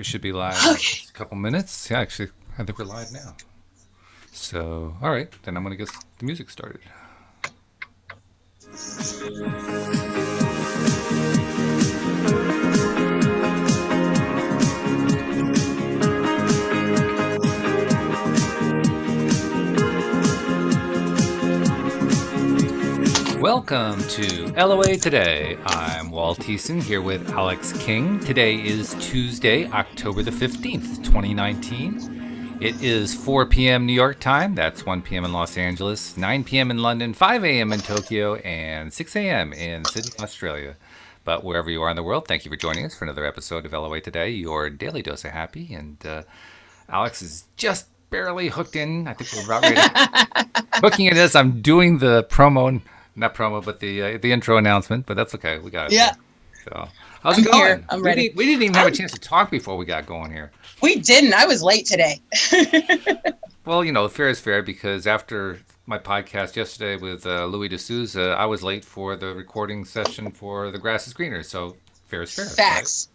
we should be live in Okay. just a couple minutes. Yeah, actually, I think we're live now. So, all right, then I'm going to get the music started. Welcome to LOA Today. I'm Walt here with Alyx King. Today is Tuesday, October the 15th, 2019. It is 4 p.m. New York time. That's 1 p.m. in Los Angeles, 9 p.m. in London, 5 a.m. in Tokyo, and 6 a.m. in Sydney, Australia. But wherever you are in the world, thank you for joining us for another episode of LOA Today, your daily dose of happy. And Alyx is just barely hooked in. I think we're about ready to hooking it as I'm doing the promo, not promo, but the intro announcement. But that's okay. We got it Yeah, there. So, how's it I'm here. going? I'm We ready. didn't, we didn't even have a Um, chance to talk before we got going here. we didn't. I was late today. Well, fair is fair because after my podcast yesterday with Louis D'Souza, I was late for the recording session for The Grass is Greener. So, fair is fair, right? Facts.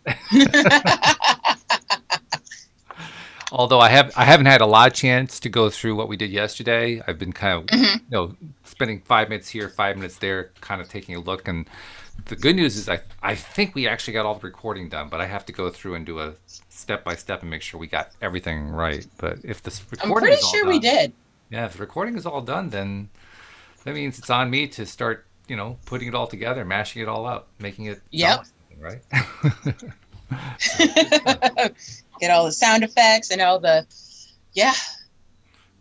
Although I haven't had a lot of chance to go through what we did yesterday. I've been kind of Hmm. spending 5 minutes here, 5 minutes there, kind of taking a look. And the good news is I think we actually got all the recording done, but I have to go through and do a step by step and make sure we got everything right. But if this I'm recording pretty is all sure we done, did. yeah, if the recording is all done, then that means it's on me to start, putting it all together, mashing it all up, making it sound Yep. like something, right? So good stuff. Get all the sound effects and all the. Yeah,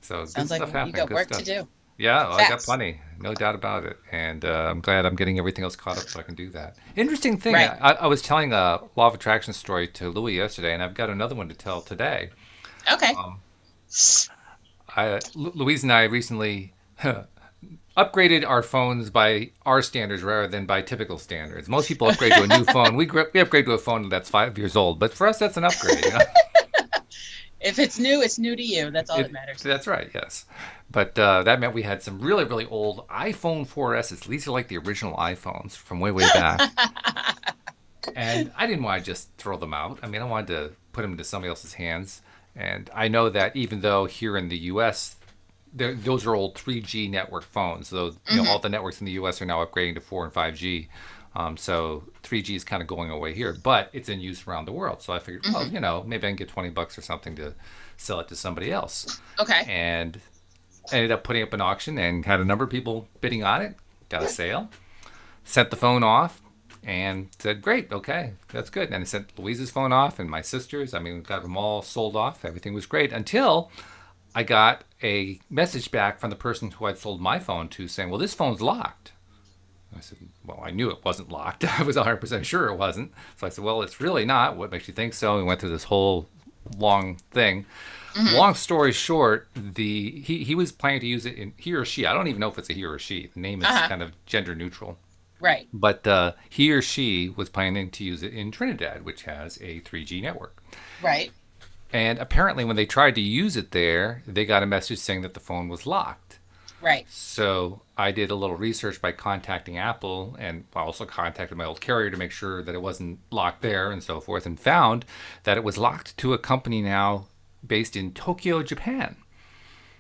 So good sounds like stuff you happening. got Good work to stuff. do. Yeah, well, I got Facts. plenty, no doubt about it, and I'm glad I'm getting everything else caught up so I can do that. Interesting thing, Right. I was telling a law of attraction story to Louis yesterday, and I've got another one to tell today. Okay. Um, Louise and I recently upgraded our phones by our standards rather than by typical standards. Most people upgrade to a new phone. We upgrade to a phone that's 5 years old, but for us, that's an upgrade. If it's new, it's new to you. That's all that It, matters. that's right, yes. But that meant we had some really, really old iPhone 4Ss. These are like the original iPhones from way, way back. And I didn't want to just throw them out. I mean, I wanted to put them into somebody else's hands. And I know that even though here in the U.S., those are old 3G network phones. So Hmm. all the networks in the U.S. are now upgrading to 4 and 5G. So 3G is kind of going away here, but it's in use around the world. So I figured, well, Hmm. maybe I can get $20 or something to sell it to somebody else. Okay. And ended up putting up an auction and had a number of people bidding on it. Got a sale. Sent the phone off and said, "Great, okay, that's good." And I sent Louise's phone off and my sister's. I mean, we got them all sold off. Everything was great until I got a message back from the person who I'd sold my phone to saying, "Well, this phone's locked." I said, "Well, I knew it wasn't locked. I was 100% sure it wasn't." So I said, "Well, it's really not. What makes you think so?" We went through this whole long thing. Hmm. Long story short, he was planning to use it in he or she. I don't even know if it's a he or she. The name is Uh-huh. kind of gender neutral. Right. But he or she was planning to use it in Trinidad, which has a 3G network. Right. And apparently, when they tried to use it there, they got a message saying that the phone was locked. Right. So I did a little research by contacting Apple, and I also contacted my old carrier to make sure that it wasn't locked there and so forth, and found that it was locked to a company now based in Tokyo, Japan.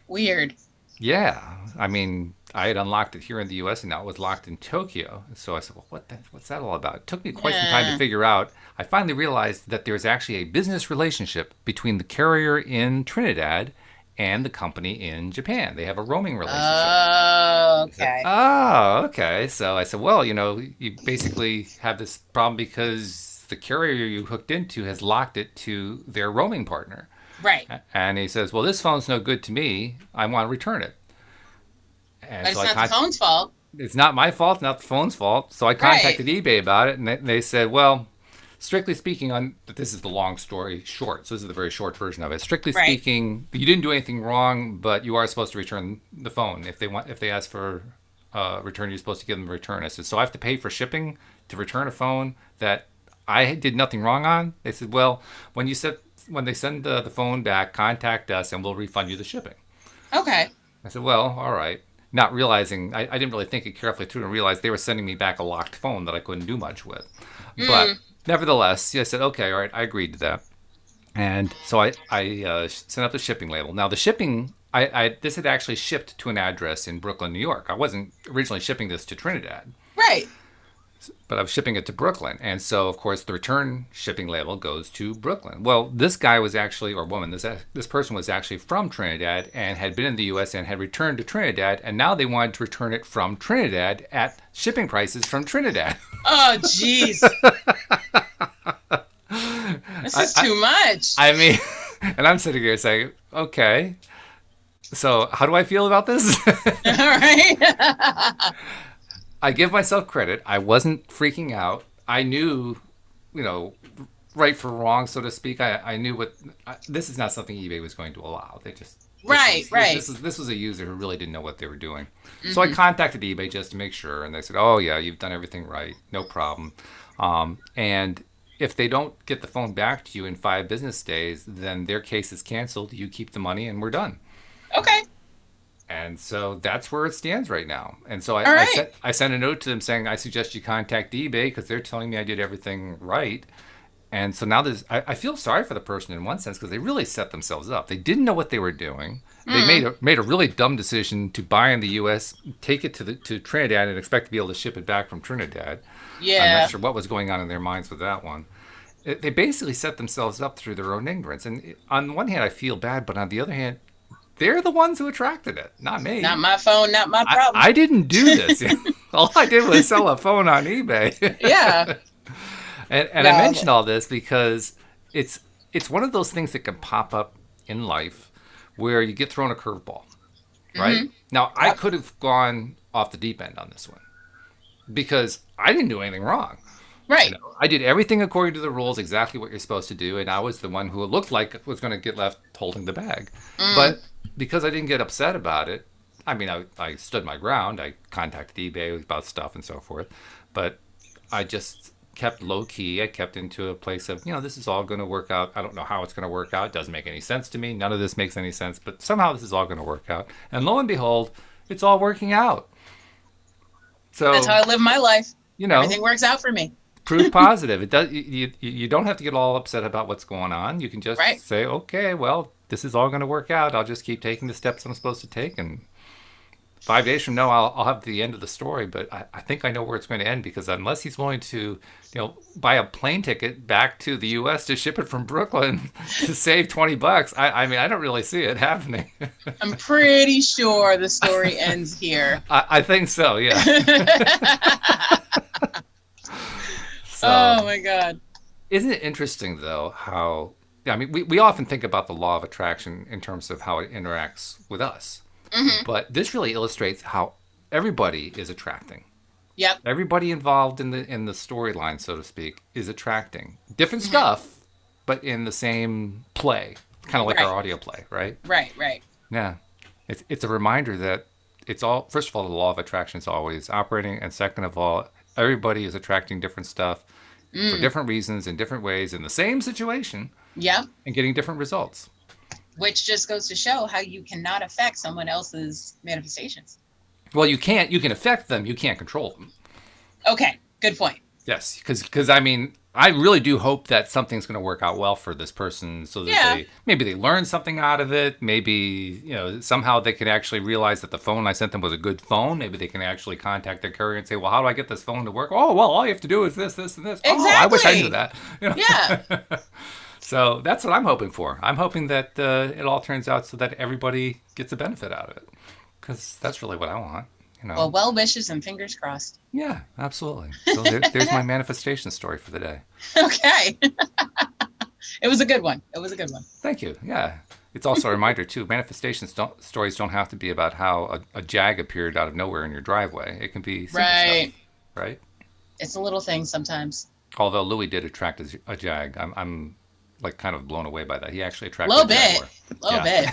Weird. Yeah, I mean, I had unlocked it here in the U.S. and now it was locked in Tokyo. So I said, "Well, what's that all about?" It took me quite some time to Uh, figure out. I finally realized that there's actually a business relationship between the carrier in Trinidad and the company in Japan. They have a roaming relationship. I said, okay. "Oh, okay." So I said, "Well, you basically have this problem because the carrier you hooked into has locked it to their roaming partner." Right. And he says, "Well, this phone's no good to me. I want to return it." And But so it's not the phone's fault. it's not my fault, not the phone's fault. So I Right. contacted eBay about it, and they said, "Well, strictly speaking, on this is the long story short. So this is the very short version of it. Strictly Right. speaking, you didn't do anything wrong, but you are supposed to return the phone if they ask for return. You're supposed to give them a return." I said, "So I have to pay for shipping to return a phone that I did nothing wrong on?" They said, "Well, when they send the phone back, contact us and we'll refund you the shipping." Okay. I said, "Well, all right." Not realizing, I didn't really think it carefully through and realize they were sending me back a locked phone that I couldn't do much with. But Mm. nevertheless, I said, "Okay, all right, I agreed to that." And so I sent up the shipping label. Now the shipping, this had actually shipped to an address in Brooklyn, New York. I wasn't originally shipping this to Trinidad, Right. but I was shipping it to Brooklyn. And so, of course, the return shipping label goes to Brooklyn. Well, this guy was actually, or woman, this person was actually from Trinidad and had been in the U.S. and had returned to Trinidad. And now they wanted to return it from Trinidad at shipping prices from Trinidad. Oh, jeez. This is too much. I mean, and I'm sitting here saying, okay, so how do I feel about this? All right. I give myself credit. I wasn't freaking out. I knew, you know, right for wrong, so to speak. I knew this is not something eBay was going to allow. They just Right, right. This was a user who really didn't know what they were doing. So I contacted eBay just to make sure, and they said, "Oh yeah, you've done everything right, no problem." And if they don't get the phone back to you in 5 business days, then their case is canceled. You keep the money, and we're done. Okay. And so that's where it stands right now. And so All right. I sent a note to them saying, I suggest you contact eBay because they're telling me I did everything right. And so now I feel sorry for the person in one sense because they really set themselves up. They didn't know what they were doing. They made a really dumb decision to buy in the U.S., take it to Trinidad, and expect to be able to ship it back from Trinidad. I'm Yeah. not sure what was going on in their minds with that one. They basically set themselves up through their own ignorance. And on the one hand, I feel bad, but on the other hand, they're the ones who attracted it, not me. Not my phone, not my problem. I didn't do this. All I did was sell a phone on eBay. Yeah. And No. I mention all this because it's one of those things that can pop up in life where you get thrown a curveball, right? Now, I Yep. could have gone off the deep end on this one because I didn't do anything wrong. You Right. know, I did everything according to the rules, exactly what you're supposed to do, and I was the one who it looked like was going to get left holding the bag. But because I didn't get upset about it, I mean, I stood my ground. I contacted eBay about stuff and so forth, but I just kept low key. I kept into a place of, this is all going to work out. I don't know how it's going to work out. It doesn't make any sense to me. None of this makes any sense, but somehow this is all going to work out. And lo and behold, it's all working out. So, That's how I live my life. you know, Everything works out for me. proof positive. It does. You don't have to get all upset about what's going on. You can just Right. say, okay, well, this is all going to work out. I'll just keep taking the steps I'm supposed to take, and 5 days from now, I'll have the end of the story. But I think I know where it's going to end because unless he's willing to, buy a plane ticket back to the U.S. to ship it from Brooklyn to save $20, I mean, I don't really see it happening. I'm pretty sure the story ends here. I think so. Yeah. So. Oh my God. Isn't it interesting, though, how, I mean, we often think about the law of attraction in terms of how it interacts with us. But this really illustrates how everybody is attracting. Yep. Everybody involved in the storyline, so to speak, is attracting. Different stuff, but in the same play. Kind of like Right. our audio play, right? Right. Right. Yeah. It's a reminder that it's all, first of all, the law of attraction is always operating. And second of all, everybody is attracting different stuff for different reasons in different ways in the same situation Yep. and getting different results. Which just goes to show how you cannot affect someone else's manifestations. Well, you can affect them, you can't control them. Okay. Good point. Yes, because I mean, I really do hope that something's going to work out well for this person, so that Yeah. maybe they learn something out of it. Maybe somehow they can actually realize that the phone I sent them was a good phone. Maybe they can actually contact their carrier and say, "Well, how do I get this phone to work?" "Oh, well, all you have to do is this, this, and this." "Oh, I wish I knew that." Yeah. So that's what I'm hoping for. I'm hoping that it all turns out so that everybody gets a benefit out of it, because that's really what I want. Well wishes and fingers crossed. Yeah, absolutely. So there's my manifestation story for the day. Okay. It was a good one. It was a good one. Thank you. Yeah. It's also a reminder, too. Stories don't have to be about how a jag appeared out of nowhere in your driveway. It can be simple Right. stuff, right? It's a little thing sometimes. Although Louis did attract a jag. I'm like kind of blown away by that. He actually A attracted little a bit. jaguar. A little Yeah.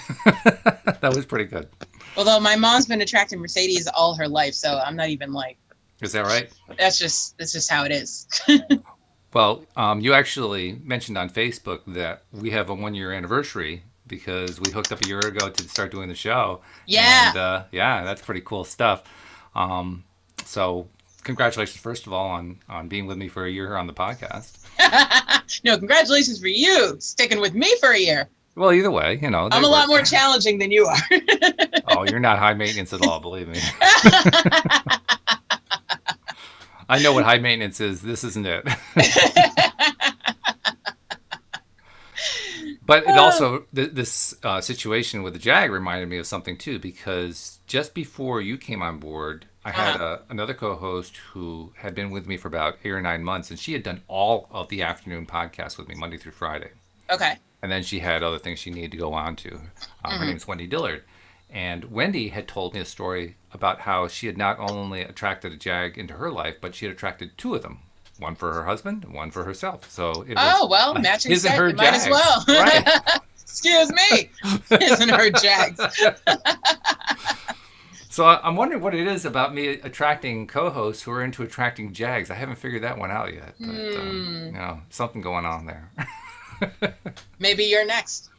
bit. That was pretty good. Although my mom's been attracting Mercedes all her life, so I'm not even like, Is that right? that's just how it is. Well, you actually mentioned on Facebook that we have a 1-year anniversary because we hooked up a year ago to start doing the show. Yeah. And yeah, that's pretty cool stuff. So congratulations, first of all, on being with me for a year here on the podcast. No, congratulations for you sticking with me for a year. Well, either way, I'm a lot more challenging than you are. Oh, you're not high maintenance at all, believe me. I know what high maintenance is. This isn't it. But it also, this situation with the Jag reminded me of something too, because just before you came on board, I had another co-host who had been with me for about 8 or 9 months, and she had done all of the afternoon podcasts with me, Monday through Friday. Okay. And then she had other things she needed to go on to. Her name's Wendy Dillard. And Wendy had told me a story about how she had not only attracted a Jag into her life, but she had attracted 2 of them. One for her husband, and one for herself. So it was matching his and set, her you might Jags. as well. Right. Excuse me. His and her Jags. So I'm wondering what it is about me attracting co-hosts who are into attracting Jags. I haven't figured that one out yet. But, something going on there. Maybe you're next.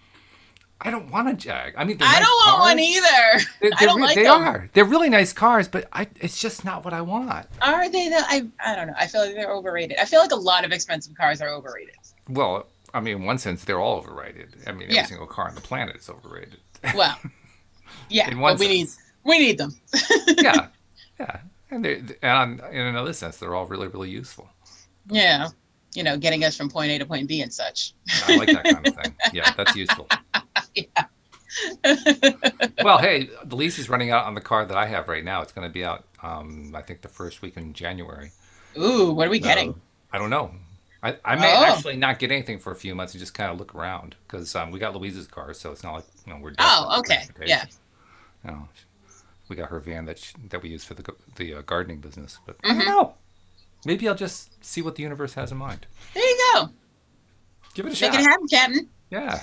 I don't want a Jag. I mean, I don't want one either. I don't like them. They're really nice cars, but it's just not what I want. Are they though? I don't know. I feel like they're overrated. I feel like a lot of expensive cars are overrated. Well, I mean, in one sense, they're all overrated. I mean, every single car on the planet is overrated. Well, yeah, but we need them. Yeah. And in another sense, they're all really, really useful. Yeah. Getting us from point A to point B and such. I like that kind of thing. Yeah, that's useful. Yeah. Well, hey, the lease is running out on the car that I have right now. It's going to be out, I think, the first week in January. Ooh, what are we getting? I don't know. I may actually not get anything for a few months and just kind of look around because we got Louise's car, so it's not like we're desperate. Oh, okay, yeah. We got her van that we use for the gardening business, but I don't know. Maybe I'll just see what the universe has in mind. There you go. Give it a shot. Make it happen, Captain. Yeah.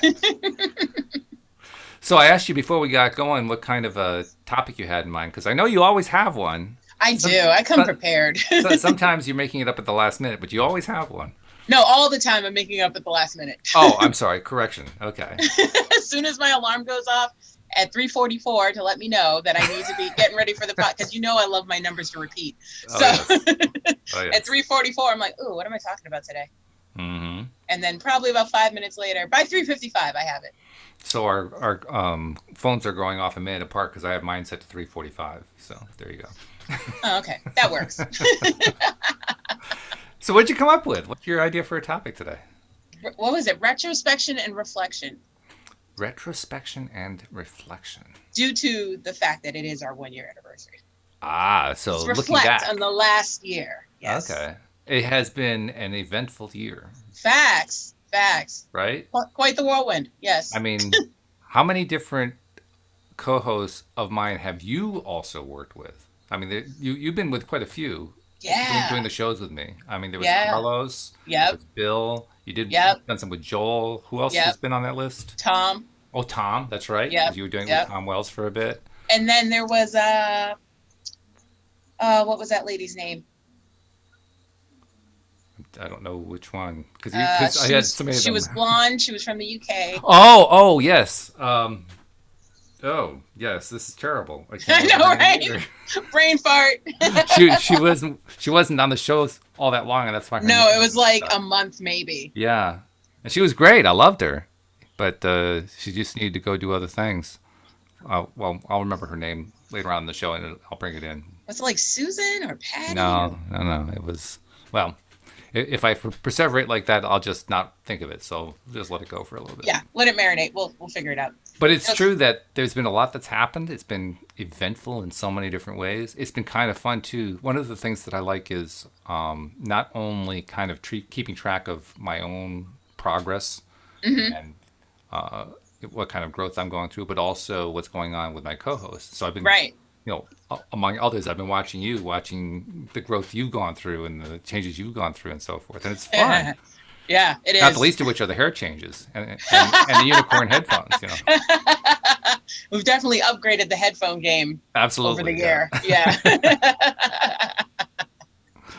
So I asked you before we got going what kind of a topic you had in mind, because I know you always have one. I do. I come prepared. Sometimes you're making it up at the last minute, but you always have one. No, all the time I'm making up at the last minute. Oh, I'm sorry. Correction. Okay. As soon as my alarm goes off at 3:44 to let me know that I need to be getting ready for the pod, because I love my numbers to repeat. So at 3:44, I'm like, ooh, what am I talking about today? Mm-hmm. And then probably about 5 minutes later, by 3:55, I have it. So our phones are going off a minute apart because I have mine set to 3:45. So there you go. Oh, okay. That works. So what'd you come up with? What's your idea for a topic today? What was it? Retrospection and reflection. Retrospection and reflection. Due to the fact that it is our 1-year anniversary. So let's looking reflect back on the last year. Yes. Okay. It has been an eventful year. Facts. Right? Quite the whirlwind. Yes. I mean, how many different co-hosts of mine have you also worked with? I mean, you've been with quite a few. Yeah. Doing the shows with me. I mean, there was Carlos. Yep. There was Bill. You did done some with Joel. Who else has been on that list? Tom. Oh, Tom. That's right. Yeah. You were doing it with Tom Wells for a bit. And then there was what was that lady's name? I don't know which one because I had so many of them. She was blonde. She was from the UK. Oh yes. Oh yes, this is terrible. I know, right? Brain fart. she wasn't on the shows all that long, and that's why. No, it was like a month maybe. Yeah, and she was great. I loved her, but she just needed to go do other things. Well, I'll remember her name later on in the show, and I'll bring it in. Was it like Susan or Patty? No. It was If I perseverate like that, I'll just not think of it. So just let it go for a little bit. Yeah, let it marinate. We'll figure it out. But it's true that there's been a lot that's happened. It's been eventful in so many different ways. It's been kind of fun, too. One of the things that I like is not only kind of keeping track of my own progress and what kind of growth I'm going through, but also what's going on with my co-hosts. So I've been, among others, I've been watching the growth you've gone through and the changes you've gone through and so forth. And it's fun. Yeah, it is. Not the least of which are the hair changes and the unicorn headphones. We've definitely upgraded the headphone game. Absolutely, over the year. Yeah.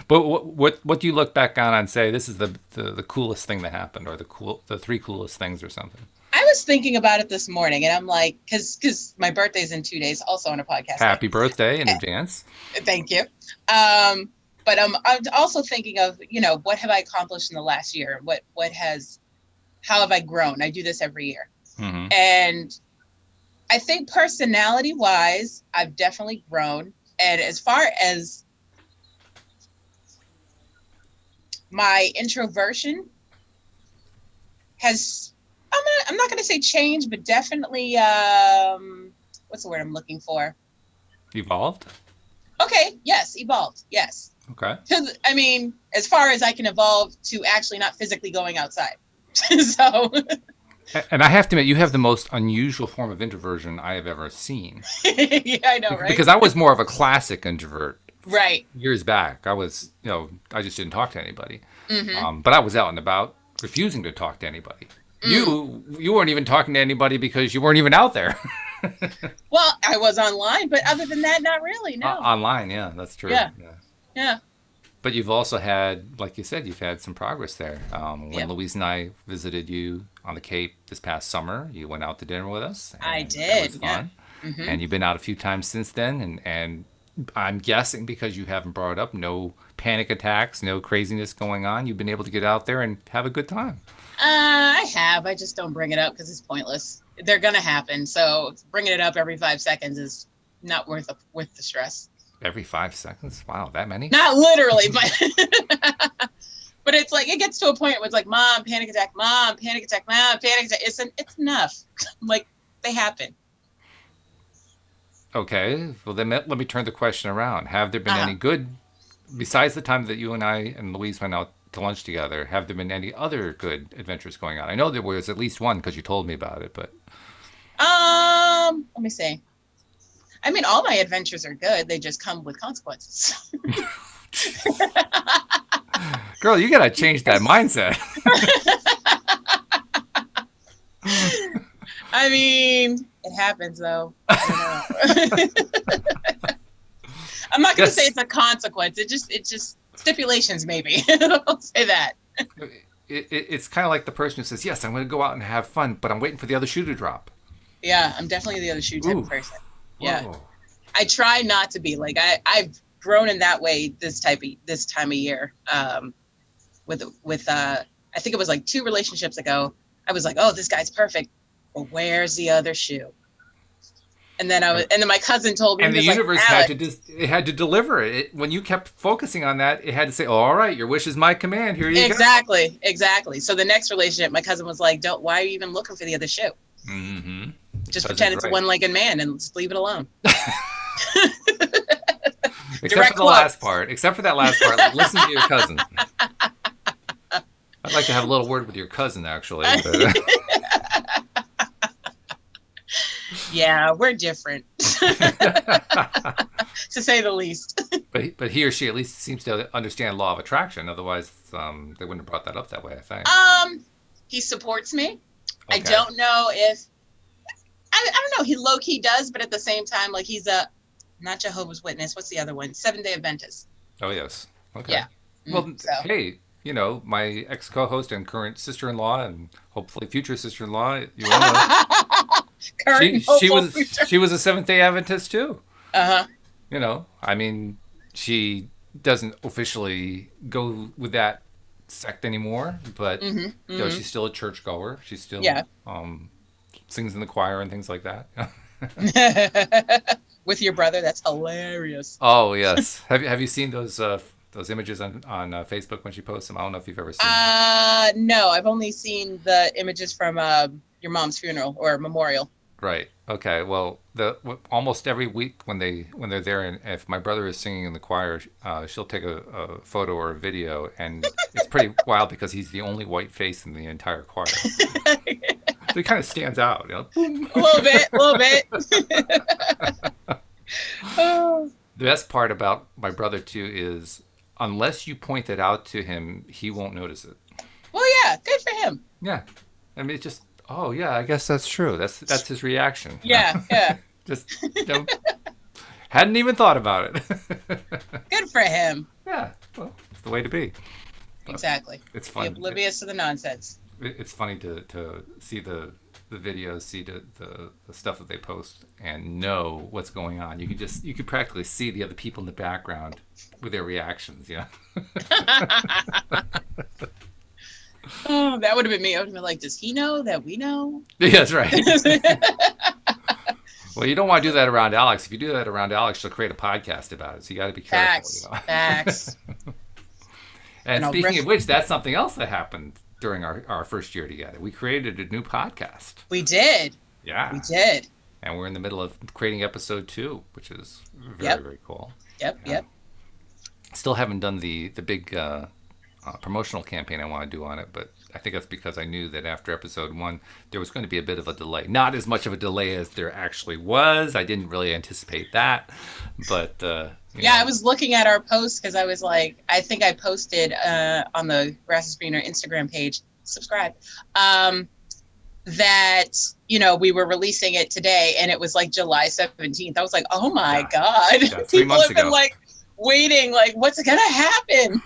But what do you look back on and say this is the coolest thing that happened, or the 3 coolest things, or something? I was thinking about it this morning, and I'm like, because my birthday's in 2 days, also on a podcast. Happy birthday in advance. Thank you. But I'm also thinking of, what have I accomplished in the last year? How have I grown? I do this every year. Mm-hmm. And I think personality wise, I've definitely grown. And as far as my introversion has, I'm not going to say change, but definitely, what's the word I'm looking for? Evolved? Okay. Yes. Evolved. Yes. Okay. Because, as far as I can evolve to actually not physically going outside. So. And I have to admit, you have the most unusual form of introversion I have ever seen. Yeah, I know, right? Because I was more of a classic introvert. Right. Years back, I was, I just didn't talk to anybody. Mm-hmm. But I was out and about, refusing to talk to anybody. You weren't even talking to anybody because you weren't even out there. Well, I was online, but other than that, not really. No. Online, yeah, that's true. Yeah. But you've also had, like you said, you've had some progress there. When Louise and I visited you on the Cape this past summer, you went out to dinner with us. I did. That was fun. Yeah. Mm-hmm. And you've been out a few times since then. And I'm guessing because you haven't brought it up, no panic attacks, no craziness going on. You've been able to get out there and have a good time. I have. I just don't bring it up because it's pointless. They're going to happen. So bringing it up every 5 seconds is not worth the stress. Every 5 seconds? Wow, that many? Not literally, but but it's like it gets to a point where it's like, Mom, panic attack, Mom, panic attack, Mom, panic attack. It's enough. Like, they happen. Okay, well then let me turn the question around. Have there been any good, besides the time that you and I and Louise went out to lunch together, have there been any other good adventures going on? I know there was at least one because you told me about it, but let me see. All my adventures are good. They just come with consequences. Girl, you gotta change that mindset. It happens though. I don't know. I'm not gonna say it's a consequence. It just stipulations maybe. I'll say that. It's kind of like the person who says, "Yes, I'm going to go out and have fun, but I'm waiting for the other shoe to drop." Yeah, I'm definitely the other shoe type of person. Yeah. Whoa. I try not to be like I've grown in that way this time of year. With I think it was like 2 relationships ago, I was like, oh, this guy's perfect, but where's the other shoe? And then my cousin told me, and the universe had to deliver it. When you kept focusing on that, it had to say, oh, all right, your wish is my command. Here you go. Exactly. So the next relationship, my cousin was like, why are you even looking for the other shoe? Mm-hmm. Just pretend it's a one-legged man and just leave it alone. Except for that last part. Listen to your cousin. I'd like to have a little word with your cousin, actually. But... Yeah, we're different, to say the least. But he or she at least seems to understand law of attraction. Otherwise, they wouldn't have brought that up that way, I think. He supports me. Okay. I don't know if I don't know. He low key does, but at the same time, like he's not Jehovah's Witness. What's the other one? Seventh-day Adventist. Oh yes. Okay. Yeah. Well, hey, my ex co-host and current sister-in-law, and hopefully future sister-in-law, you all know. She was a Seventh-day Adventist too. She doesn't officially go with that sect anymore, but she's still a churchgoer. She still sings in the choir and things like that. With your brother, that's hilarious. Oh yes, have you seen those images on Facebook when she posts them? I don't know if you've ever seen them. No, I've only seen the images from your mom's funeral or memorial. Right. Okay. Well, almost every week when they're there, and if my brother is singing in the choir, she'll take a photo or a video, and it's pretty wild because he's the only white face in the entire choir. So he kind of stands out. Boom. A little bit. The best part about my brother too is, unless you point it out to him, he won't notice it. Well, yeah, good for him. Yeah, it's just. Oh yeah, I guess that's true. That's his reaction. Yeah. Just hadn't even thought about it. Good for him. Yeah, well, it's the way to be. Exactly. It's fun. Be oblivious to the nonsense. It's funny to see the the videos, see the stuff that they post, and know what's going on. You could practically see the other people in the background with their reactions. Yeah. Oh, that would have been me. I would have been like, does he know that we know? Yeah, that's right. Well, you don't want to do that around Alyx. If you do that around Alyx, she'll create a podcast about it. So you got to be careful. Facts. You know? Facts. And speaking of which, that's something else that happened during our first year together. We created a new podcast. We did. Yeah. We did. And we're in the middle of creating episode 2, which is very, very cool. Yep. Still haven't done the big promotional campaign I want to do on it, but I think that's because I knew that after episode 1, there was going to be a bit of a delay. Not as much of a delay as there actually was. I didn't really anticipate that, but... Yeah, I was looking at our post because I was like, I think I posted on the Grass is Greener Instagram page, subscribe, that, we were releasing it today and it was like July 17th. I was like, oh my God. Yeah, 3 People months have been like waiting, like, what's going to happen?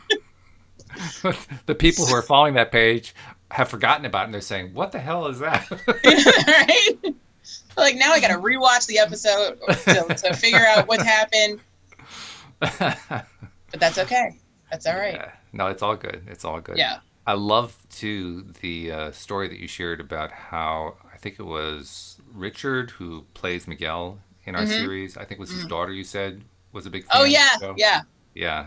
The people who are following that page have forgotten about it and they're saying, what the hell is that? Right? Like, now I got to rewatch the episode to figure out what happened. But that's okay. That's all right. Yeah. No, it's all good. It's all good. Yeah. I love, too, the story that you shared about how, I think it was Richard who plays Miguel in our series. I think it was his daughter, you said, was a big fan. Oh, yeah. Yeah. Yeah.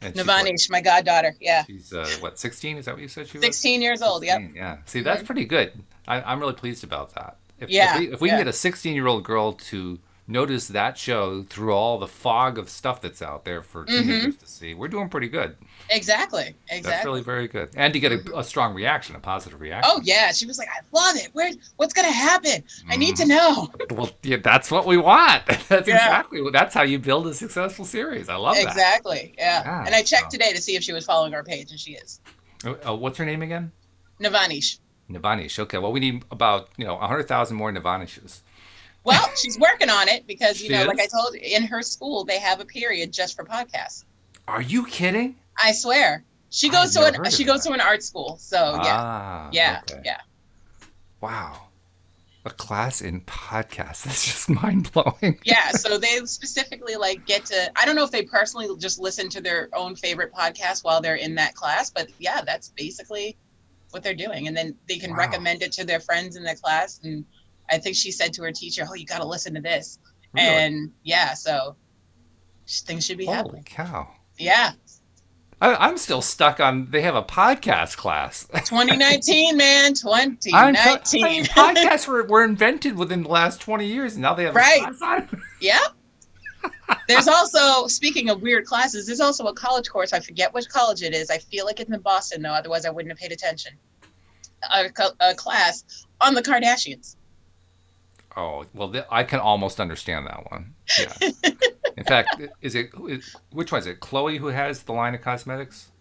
And Navanish, my goddaughter. Yeah. She's, 16? Is that what you said she was? 16 years old, yep. Yeah. See, that's pretty good. I'm really pleased about that. If we can get a 16-year-old girl to notice that show through all the fog of stuff that's out there for teenagers to see, we're doing pretty good. Exactly. That's really very good. And to get a strong reaction, a positive reaction. Oh, yeah. She was like, I love it. What's going to happen? I need to know. Well, yeah, that's what we want. That's how you build a successful series. I love that. Exactly. Yeah. And I checked today to see if she was following our page, and she is. What's her name again? Navanish. Navanish. Okay. Well, we need about 100,000 more Navanishes. Well, she's working on it because, like I told you, in her school, they have a period just for podcasts. Are you kidding? I swear. She goes to an art school. So, yeah. Yeah. Wow. A class in podcasts. That's just mind-blowing. Yeah. So they specifically get to, I don't know if they personally just listen to their own favorite podcast while they're in that class, but yeah, that's basically what they're doing. And then they can recommend it to their friends in the class. And I think she said to her teacher, oh, you got to listen to this. Really? And yeah, so things should be happening. Holy cow. Yeah. I'm still stuck on, they have a podcast class. 2019, man, 2019. Podcasts were invented within the last 20 years, and now they have a class on it. Yep. There's also, speaking of weird classes, there's also a college course. I forget which college it is. I feel like it's in Boston, though. Otherwise, I wouldn't have paid attention. A class on the Kardashians. Oh, well, I can almost understand that one. Yeah. In fact, which one is it? Chloe who has the line of cosmetics?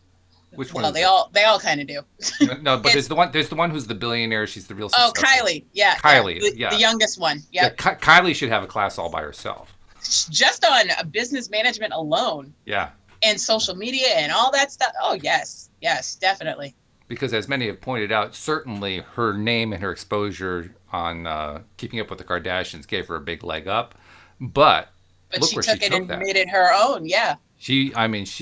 Which one? Well, they all kind of do. No, but there's the one who's the billionaire. She's the real successful. Oh, Kylie. Yeah. Kylie. The youngest one. Yep. Yeah. Kylie should have a class all by herself. Just on business management alone. Yeah. And social media and all that stuff. Oh, yes. Yes, definitely. Because as many have pointed out, certainly her name and her exposure on Keeping Up with the Kardashians gave her a big leg up. But she took it and made it her own, yeah. She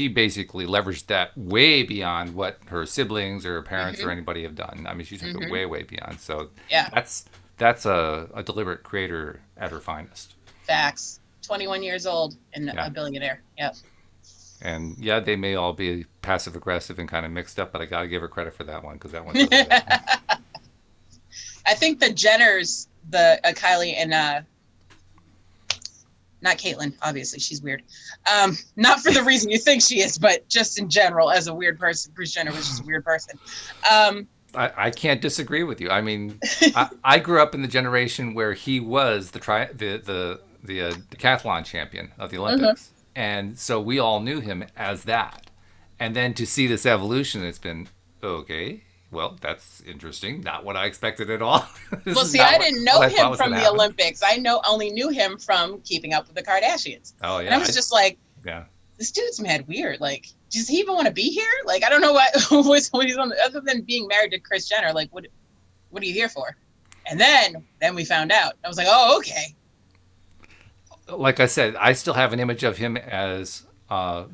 basically leveraged that way beyond what her siblings or her parents or anybody have done. I mean, she took it way, way beyond. So yeah, that's a deliberate creator at her finest. Facts. 21 years old and a billionaire. Yep. And yeah, they may all be passive aggressive and kind of mixed up, but I got to give her credit for that one because that one's really good. I think the Jenners, Kylie and not Caitlyn, obviously she's weird. Not for the reason you think she is, but just in general as a weird person. Bruce Jenner was just a weird person. I can't disagree with you. I mean, I grew up in the generation where he was the decathlon champion of the Olympics. And so we all knew him as that. And then to see this evolution, it's been, okay, well, that's interesting. Not what I expected at all. Well, see, I didn't know him from the Olympics. I only knew him from Keeping Up with the Kardashians. Oh, yeah. And I was just like, this dude's mad weird. Like, does he even want to be here? Like, I don't know what he's on, other than being married to Kris Jenner. Like, what are you here for? And then we found out. I was like, oh, okay. Like I said, I still have an image of him as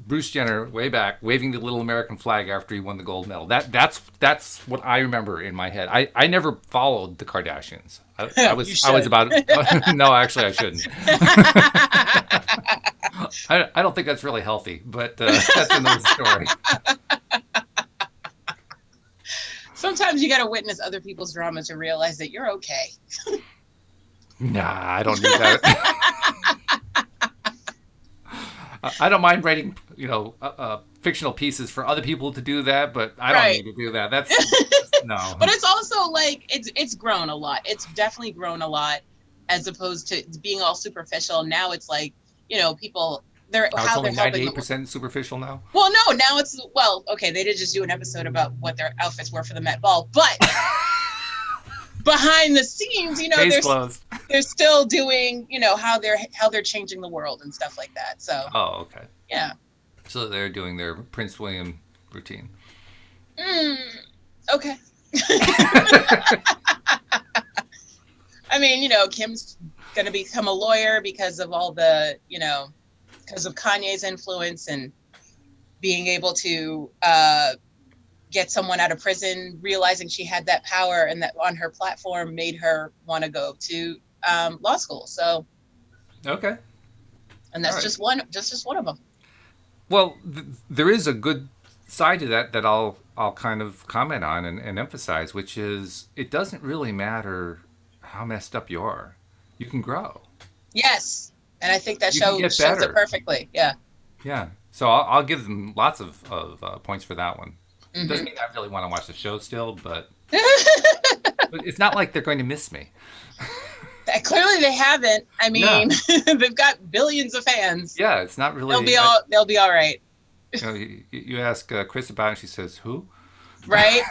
Bruce Jenner way back waving the little American flag after he won the gold medal. That's what I remember in my head. I never followed the Kardashians. I was about no, actually I shouldn't. I don't think that's really healthy, but that's another story. Sometimes you got to witness other people's drama to realize that you're okay. Nah, I don't need that. I don't mind writing, fictional pieces for other people to do that, but I don't need to do that. That's no. But it's also like it's grown a lot. It's definitely grown a lot, as opposed to being all superficial. Now it's like, people they're how they're 98% superficial now. Well, no, now it's okay. They did just do an episode about what their outfits were for the Met Ball, but behind the scenes, they're still doing, how they're changing the world and stuff like that. So. Oh, okay. Yeah. So they're doing their Prince William routine. Okay. I mean, Kim's gonna become a lawyer because of all the, because of Kanye's influence and being able to get someone out of prison, realizing she had that power and that on her platform made her want to go to law school. So. Okay. And that's just one of them. Well, there is a good side to that I'll kind of comment on and emphasize, which is it doesn't really matter how messed up you are. You can grow. Yes. And I think that shows it perfectly. Yeah. Yeah. So I'll give them lots of points for that one. Mm-hmm. Doesn't mean I really want to watch the show still, but it's not like they're going to miss me. Clearly they haven't. I mean, they've got billions of fans. Yeah, it's not really. They'll be all right. You ask Chris about it, and she says, "Who?" Right?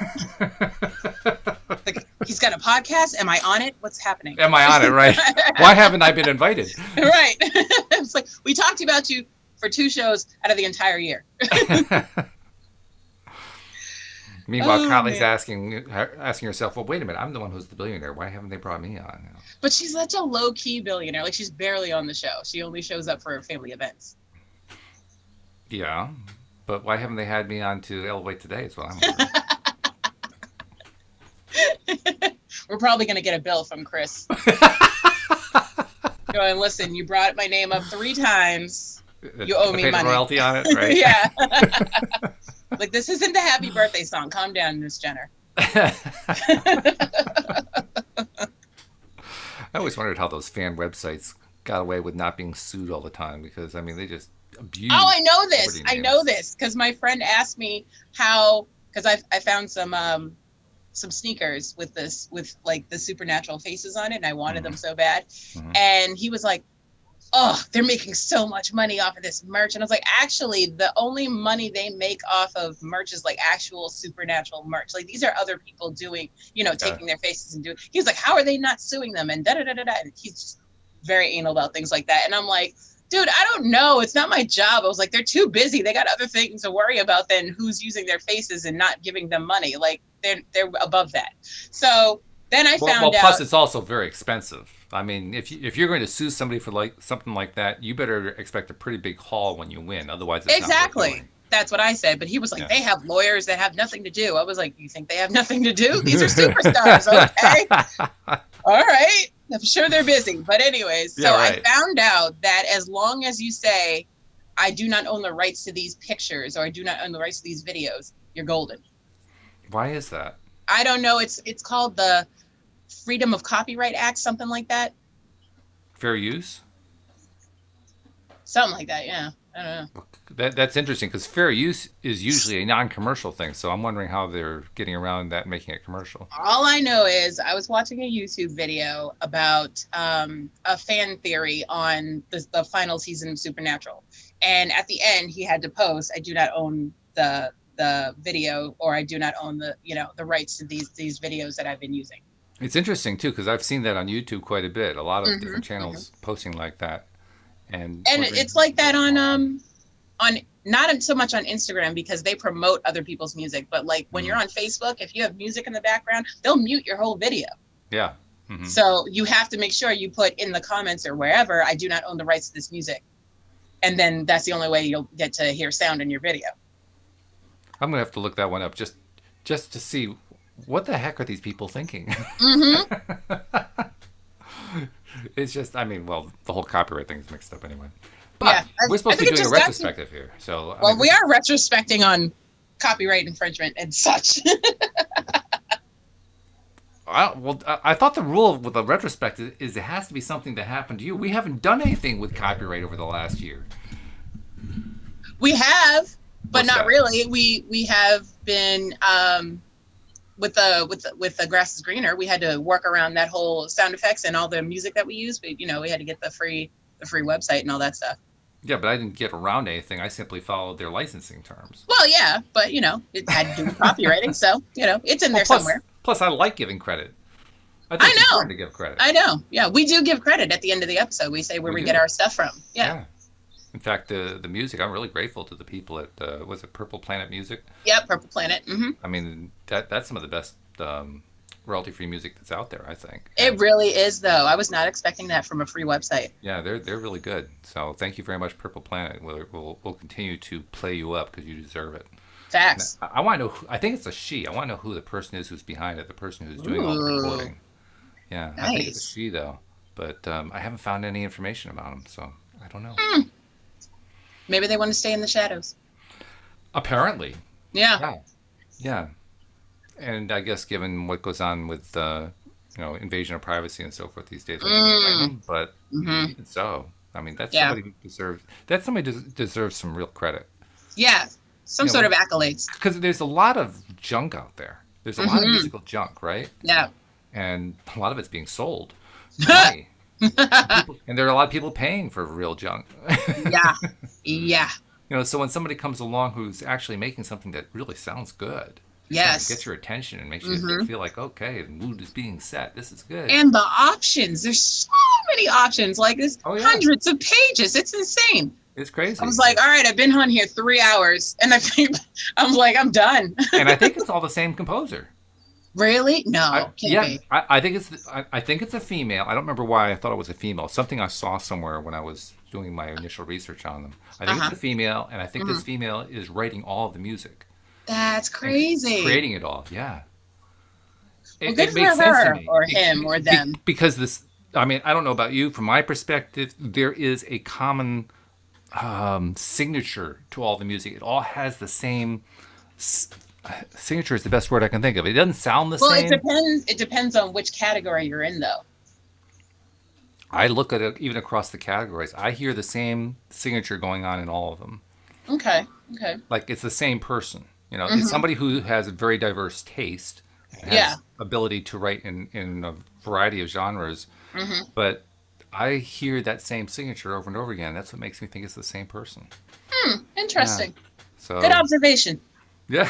Like, he's got a podcast. Am I on it? What's happening? Am I on it? Right? Why haven't I been invited? Right. It's like we talked about you for 2 shows out of the entire year. Meanwhile, Kylie's asking herself, well, wait a minute, I'm the one who's the billionaire. Why haven't they brought me on? But she's such a low-key billionaire. Like, she's barely on the show. She only shows up for family events. Yeah, but why haven't they had me on to Elevate Today is what I'm wondering. We're probably going to get a bill from Chris. Going, listen, you brought my name up 3 times. You owe me money. Royalty on it, right? Yeah. Like, this isn't the happy birthday song. Calm down, Miss Jenner. I always wondered how those fan websites got away with not being sued all the time, because, I mean, they just abuse. Oh, I know this. I know this because my friend asked me how, because I found some sneakers with like the supernatural faces on it, and I wanted them so bad. Mm-hmm. And he was like, oh, they're making so much money off of this merch. And I was like, actually, the only money they make off of merch is like actual supernatural merch. Like, these are other people doing, taking their faces and doing. He was like, how are they not suing them? And da-da-da-da-da. And he's just very anal about things like that. And I'm like, dude, I don't know. It's not my job. I was like, they're too busy. They got other things to worry about than who's using their faces and not giving them money. Like, they're above that. So then I found out. Plus, it's also very expensive. I mean, if you're going to sue somebody for like something like that, you better expect a pretty big haul when you win. Otherwise, it's exactly. Not worth That's what I said. But he was like, they have lawyers that have nothing to do. I was like, you think they have nothing to do? These are superstars. Okay. All right. I'm sure they're busy. But anyways, so I found out that as long as you say, I do not own the rights to these pictures, or I do not own the rights to these videos, you're golden. Why is that? I don't know. It's called the Freedom of Copyright Act, something like that. Fair use? Something like that, yeah. I don't know. That's interesting, because fair use is usually a non-commercial thing, so I'm wondering how they're getting around that, making it commercial. All I know is I was watching a YouTube video about a fan theory on the final season of Supernatural, and at the end he had to post, I do not own the video, or I do not own the rights to these videos that I've been using. It's interesting too, because I've seen that on YouTube quite a bit. A lot of different channels posting like that, and it's like that on not so much on Instagram, because they promote other people's music, but like when you're on Facebook, if you have music in the background, they'll mute your whole video. Yeah. Mm-hmm. So you have to make sure you put in the comments or wherever, I do not own the rights to this music. And then that's the only way you'll get to hear sound in your video. I'm gonna have to look that one up just to see what the heck are these people thinking. Mm-hmm. It's just, I mean, well, the whole copyright thing is mixed up anyway. But Yeah, we're supposed to be doing a retrospective here, so. Well, we are retrospecting on copyright infringement and such. I thought the rule with a retrospective is it has to be something that happened to you. We haven't done anything with copyright over the last year. We have, but What's not that? really. We have been with the grass is greener. We had to work around that whole sound effects and all the music that we use. But we had to get the free website and all that stuff. Yeah, but I didn't get around anything. I simply followed their licensing terms. Well, yeah, but it had to do with copywriting, so it's in there somewhere. Plus, I like giving credit. I think it's important to give credit. I know. Yeah, we do give credit at the end of the episode. We say where we get our stuff from. Yeah. In fact, the music, I'm really grateful to the people at was it Purple Planet Music? Yeah, Purple Planet. Mm-hmm. I mean, that's some of the best royalty-free music that's out there, I think. It really is, though. I was not expecting that from a free website. Yeah, they're really good. So thank you very much, Purple Planet. We'll continue to play you up because you deserve it. Facts. I want to know. I think it's a she. I want to know who the person is who's behind it. The person who's doing all the recording. Yeah, nice. I think it's a she though, but I haven't found any information about them, so I don't know. Maybe they want to stay in the shadows. Apparently. Yeah. Yeah. And I guess given what goes on with invasion of privacy and so forth these days, but so I mean that's somebody who deserves some real credit. Yeah, some sort of accolades. Because there's a lot of junk out there. There's a lot of musical junk, right? Yeah. And a lot of it's being sold. Money. And there are a lot of people paying for real junk. Yeah. So when somebody comes along who's actually making something that really sounds good. Yes. Gets your attention and makes you feel like, okay, the mood is being set. This is good. And the options. There's so many options. Like there's hundreds of pages. It's insane. It's crazy. I was like, all right, I've been on here 3 hours. And I'm like, I'm done. And I think it's all the same composer. Really? No. I think it's a female. I don't remember why I thought it was a female. Something I saw somewhere when I was doing my initial research on them. I think it's a female, and I think this female is writing all of the music. That's crazy. Creating it all, yeah. Well, good for her or him or them. Because this, I mean, I don't know about you. From my perspective, there is a common signature to all the music. It all has the same signature is the best word I can think of. It doesn't sound the same. Well, it depends on which category you're in, though. I look at it even across the categories. I hear the same signature going on in all of them. Okay. Like it's the same person. It's somebody who has a very diverse taste, and has ability to write in a variety of genres. But I hear that same signature over and over again. That's what makes me think it's the same person. Interesting. Yeah. So, good observation. Yeah.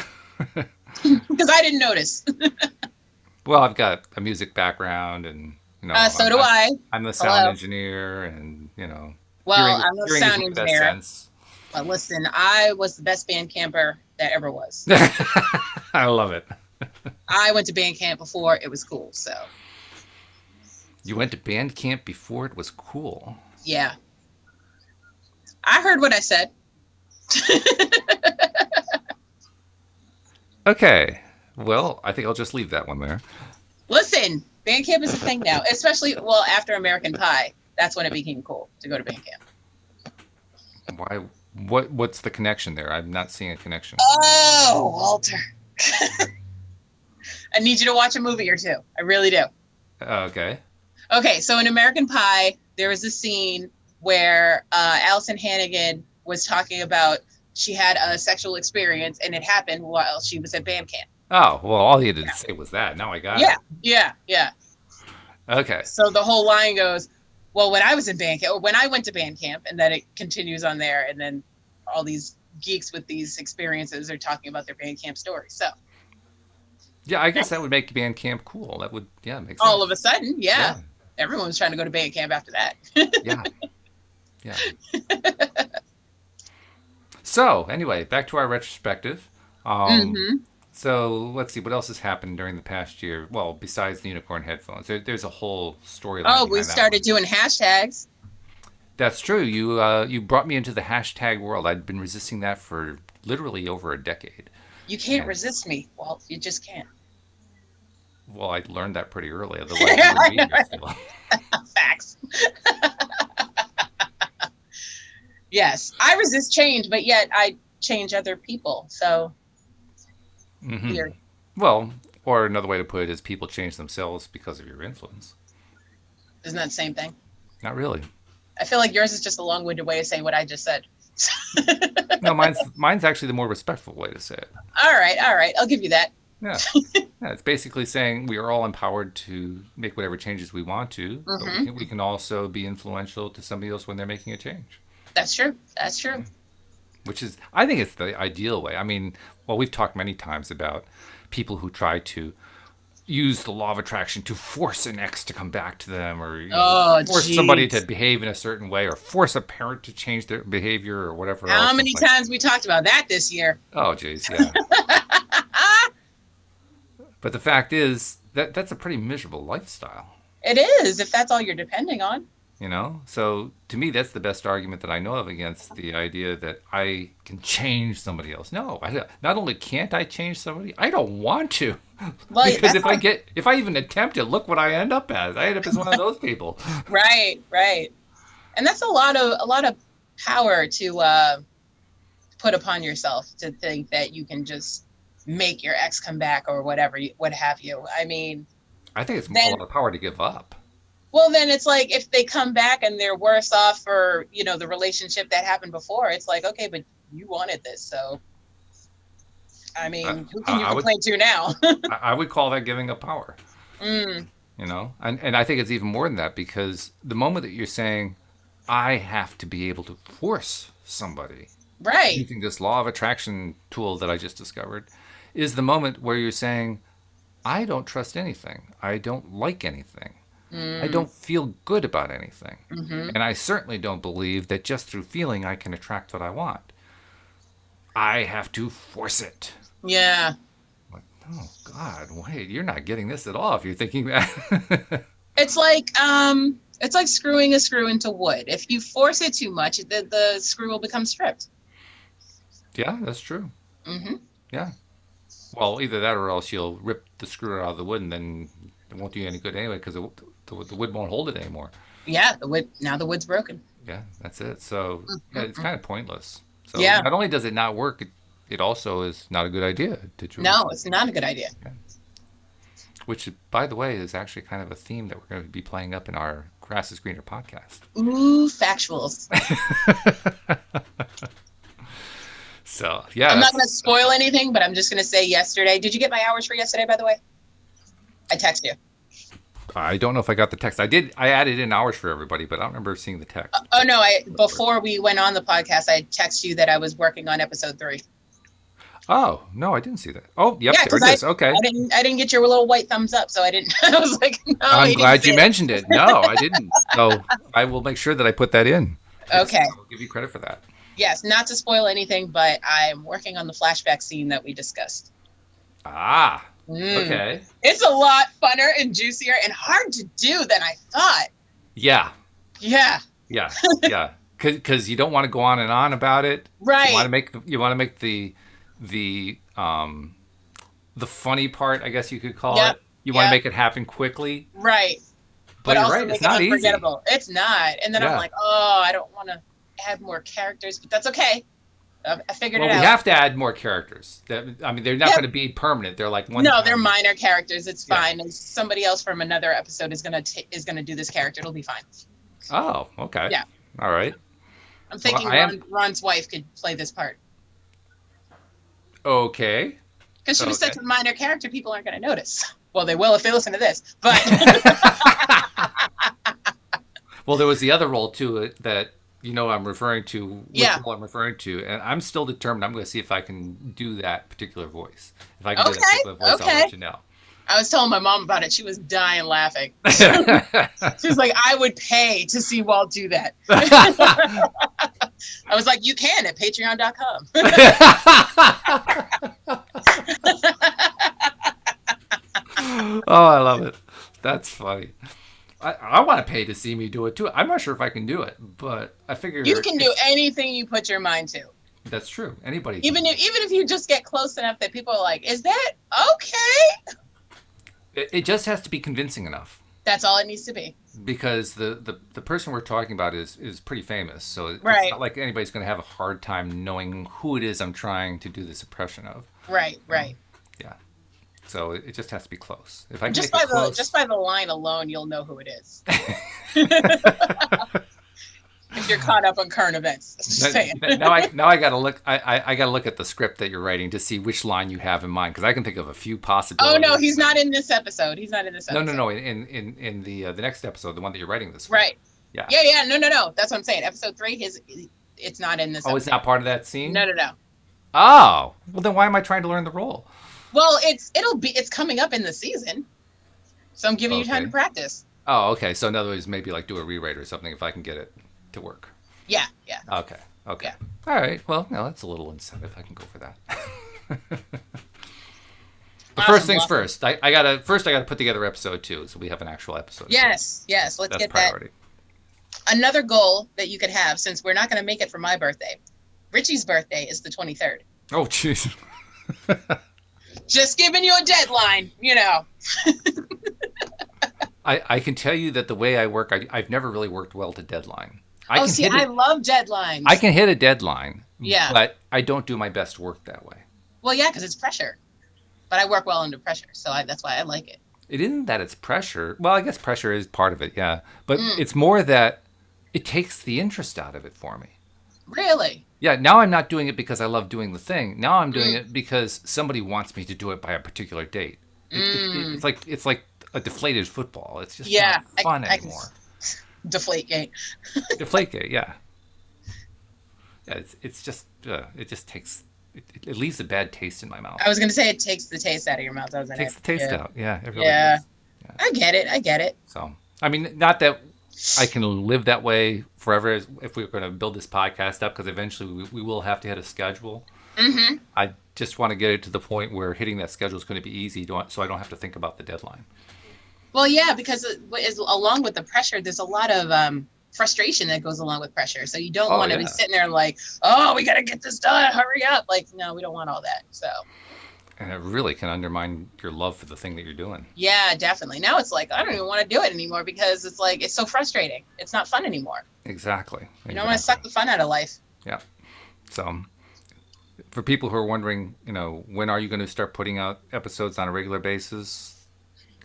Because I didn't notice. Well, I've got a music background, and so do I. I'm the sound engineer, and Well, I'm a sound engineer. But listen, I was the best band camper that ever was. I love it. I went to band camp before it was cool, so. You went to band camp before it was cool? Yeah. I heard what I said. Okay. Well, I think I'll just leave that one there. Listen, band camp is a thing now, especially, after American Pie. That's when it became cool to go to band camp. Why? What's the connection there? I'm not seeing a connection. Oh, Walter. I need you to watch a movie or two. I really do. Okay. Okay, so in American Pie, there was a scene where Allison Hannigan was talking about she had a sexual experience, and it happened while she was at band camp. Oh, well, all you had to say was that. Now I got it. Yeah. Okay. So the whole line goes, well, when I was in band camp, or when I went to band camp, and then it continues on there, and then all these geeks with these experiences are talking about their band camp stories. So. Yeah, I guess that would make band camp cool. That would, make sense. All of a sudden, yeah. Everyone was trying to go to band camp after that. Yeah. So, anyway, back to our retrospective. So let's see what else has happened during the past year. Well, besides the unicorn headphones, there's a whole storyline Oh, we behind that started one. doing hashtags. That's true. You brought me into the hashtag world. I'd been resisting that for literally over a decade. You can't And resist me, Walt. You just can't. well, I learned that pretty early. Otherwise, you wouldn't be here still. Facts. Yes, I resist change, but yet I change other people. So weird. Well, or another way to put it is people change themselves because of your influence. Isn't that the same thing? Not really. I feel like yours is just a long-winded way of saying what I just said. No, mine's actually the more respectful way to say it. All right. I'll give you that. Yeah. Yeah, it's basically saying we are all empowered to make whatever changes we want to, but we can also be influential to somebody else when they're making a change. That's true. That's true. Which is, I think it's the ideal way. I mean, well, we've talked many times about people who try to use the law of attraction to force an ex to come back to them, or force somebody to behave in a certain way, or force a parent to change their behavior, or whatever else. How many times we talked about that this year? Oh, geez, yeah. But the fact is that that's a pretty miserable lifestyle. It is, if that's all you're depending on. You know, so to me, that's the best argument that I know of against the idea that I can change somebody else. No, not only can't I change somebody, I don't want to. Well, because if I even attempt it, look what I end up as. I end up as one of those people. Right. And that's a lot of power to put upon yourself, to think that you can just make your ex come back or whatever, what have you. I mean, I think it's a lot of power to give up. Well, then it's like if they come back and they're worse off for, the relationship that happened before, it's like, okay, but you wanted this. So, I mean, who can you complain to now? I would call that giving up power. And I think it's even more than that, because the moment that you're saying, I have to be able to force somebody, right, using this law of attraction tool that I just discovered, is the moment where you're saying, I don't trust anything. I don't like anything. I don't feel good about anything. And I certainly don't believe that just through feeling I can attract what I want. I have to force it. Yeah. Like, oh, God, wait, you're not getting this at all if you're thinking that. It's like screwing a screw into wood. If you force it too much, the screw will become stripped. Yeah, that's true. Yeah. Well, either that or else you'll rip the screw out of the wood, and then it won't do you any good anyway, because the wood won't hold it anymore. Yeah, the wood's broken. Yeah, that's it. So it's kind of pointless. So yeah. Not only does it not work, it also is not a good idea. No, it's not a good idea. Yeah. Which, by the way, is actually kind of a theme that we're going to be playing up in our Grass is Greener podcast. Ooh, factuals. So, yeah. I'm not going to spoil anything, but I'm just going to say yesterday. Did you get my hours for yesterday, by the way? I texted you. I don't know if I got the text. I added in hours for everybody, but I don't remember seeing the text. Oh, no. Before we went on the podcast, I texted you that I was working on episode 3. Oh, no, I didn't see that. Oh, yep, there it is. Okay. I didn't get your little white thumbs up, so I didn't. I was like, no. I'm glad you mentioned it. No, I didn't. So I will make sure that I put that in. Okay. I'll give you credit for that. Yes, not to spoil anything, but I'm working on the flashback scene that we discussed. Ah, okay. It's a lot funner and juicier and hard to do than I thought. Yeah. Yeah. Yeah. Yeah. Because you don't want to go on and on about it. Right. You want to make the funny part, I guess you could call it. You want to make it happen quickly. Right. But you're right. It's not easy. It's not. And then I'm like, oh, I don't want to add more characters, but that's okay. I figured it out. We have to add more characters. I mean, they're not going to be permanent. They're like one. No, they're minor characters. It's fine. And somebody else from another episode is gonna do this character. It'll be fine. Oh, okay. Yeah. All right. I'm thinking Ron's wife could play this part. Okay. Because she was such a minor character, people aren't going to notice. Well, they will if they listen to this. But well, there was the other role too that I'm referring to. Which role I'm referring to, and I'm still determined. I'm going to see if I can do that particular voice. If I can do that particular voice, I'll let you know. I was telling my mom about it. She was dying laughing. She was like, I would pay to see Walt do that. I was like, you can at patreon.com. Oh, I love it. That's funny. I want to pay to see me do it too. I'm not sure if I can do it, but I figure You can do anything you put your mind to. That's true. Anybody even can. Even if you just get close enough that people are like, "Is that okay?" It just has to be convincing enough. That's all it needs to be. Because the person we're talking about is pretty famous, so it's not like anybody's going to have a hard time knowing who it is I'm trying to do this impression of. Right. Yeah. So it just has to be close. If I can just make by it close, just by the line alone, you'll know who it is. If you're caught up on current events. Just saying. now I gotta look. I gotta look at the script that you're writing to see which line you have in mind, because I can think of a few possibilities. Oh no, he's not in this episode. He's not in this episode. No. In the next episode, the one that you're writing this. Right. Yeah. Yeah. No. That's what I'm saying. Episode 3, it's not in this. Oh, it's not part of that scene. No. Oh, well then why am I trying to learn the role? Well, it's coming up in the season, so I'm giving you time to practice. Oh, okay. So in other words, maybe like do a rewrite or something if I can get it to work. Yeah. Okay. Yeah. All right. Well, no, that's a little incentive. I can go for that. But first things first. I gotta put together episode 2, so we have an actual episode. Yes. Let's get priority. That. Another goal that you could have, since we're not going to make it for my birthday. Richie's birthday is the 23rd. Oh, jeez. Just giving you a deadline, I can tell you that the way I work, I've never really worked well to deadline. I love deadlines. I can hit a deadline, but I don't do my best work that way. Well, yeah, because it's pressure. But I work well under pressure, so that's why I like it. It isn't that it's pressure. Well, I guess pressure is part of it, yeah. But it's more that it takes the interest out of it for me. Really? Yeah, now I'm not doing it because I love doing the thing. Now I'm doing it because somebody wants me to do it by a particular date. It's like a deflated football. It's just not fun anymore. Deflategate. Deflategate, yeah. Yeah, it's just it just takes it leaves a bad taste in my mouth. I was going to say it takes the taste out of your mouth, doesn't it? Takes the taste out. Yeah, it really does. Yeah. I get it. So, I mean, not that I can live that way forever if we're going to build this podcast up, because eventually we will have to hit a schedule. Mm-hmm. I just want to get it to the point where hitting that schedule is going to be easy, so I don't have to think about the deadline. Well, yeah, because along with the pressure, there's a lot of frustration that goes along with pressure. So you don't want to be sitting there like, oh, we got to get this done. Hurry up. Like, no, we don't want all that. So. And it really can undermine your love for the thing that you're doing. Yeah, definitely. Now it's like, I don't even want to do it anymore because it's like, it's so frustrating. It's not fun anymore. Exactly. You don't want to suck the fun out of life. Yeah. So for people who are wondering, when are you going to start putting out episodes on a regular basis?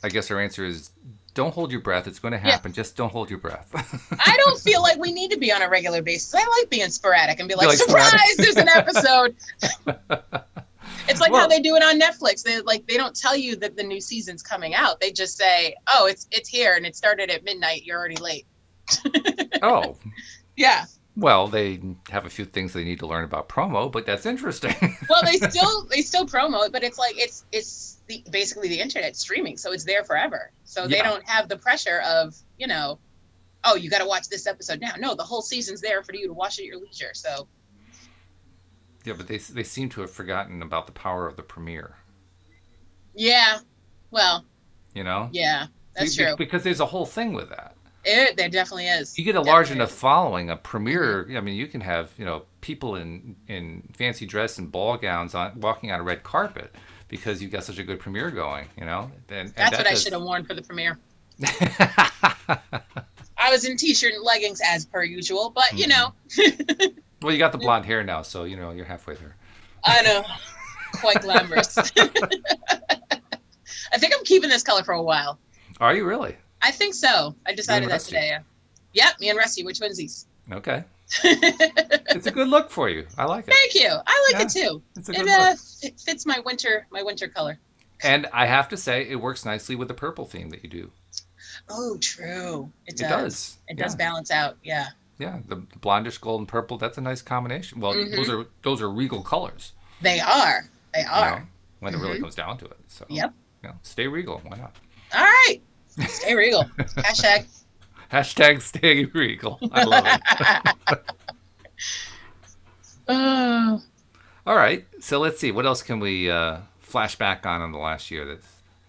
I guess our answer is don't hold your breath. It's going to happen. Yeah. Just don't hold your breath. I don't feel like we need to be on a regular basis. I like being sporadic and be like surprise, there's an episode. It's like how they do it on Netflix. They don't tell you that the new season's coming out. They just say, oh, it's here and it started at midnight. You're already late. Oh. Yeah. Well, they have a few things they need to learn about promo, but that's interesting. Well, they still promo it, but it's like it's basically the internet streaming, so it's there forever. So they don't have the pressure of, oh, you got to watch this episode now. No, the whole season's there for you to watch at your leisure. So. Yeah, but they seem to have forgotten about the power of the premiere. Yeah. Well. Yeah, that's true. Because there's a whole thing with that. There definitely is. You get a large enough following, a premiere. I mean, you can have people in fancy dress and ball gowns walking on a red carpet because you've got such a good premiere going. And that's what I should have worn for the premiere. I was in t-shirt and leggings as per usual, but Well, you got the blonde hair now, so you're halfway there. I know, quite glamorous. I think I'm keeping this color for a while. Are you really? I think so. I decided that today. Yep, me and Rusty. We're twinsies. Okay. It's a good look for you. I like it. Thank you. I like it too. It's a good look. It fits my winter color. And I have to say, it works nicely with the purple theme that you do. Oh, true. It does. It does balance out. Yeah. Yeah, the blondish gold and purple. That's a nice combination. Well, those are regal colors. They are. They are. When it really comes down to it. So. Yep. Stay regal. Why not? All right. Stay regal. Hashtag stay regal. I love it. All right. So let's see. What else can we flash back on the last year?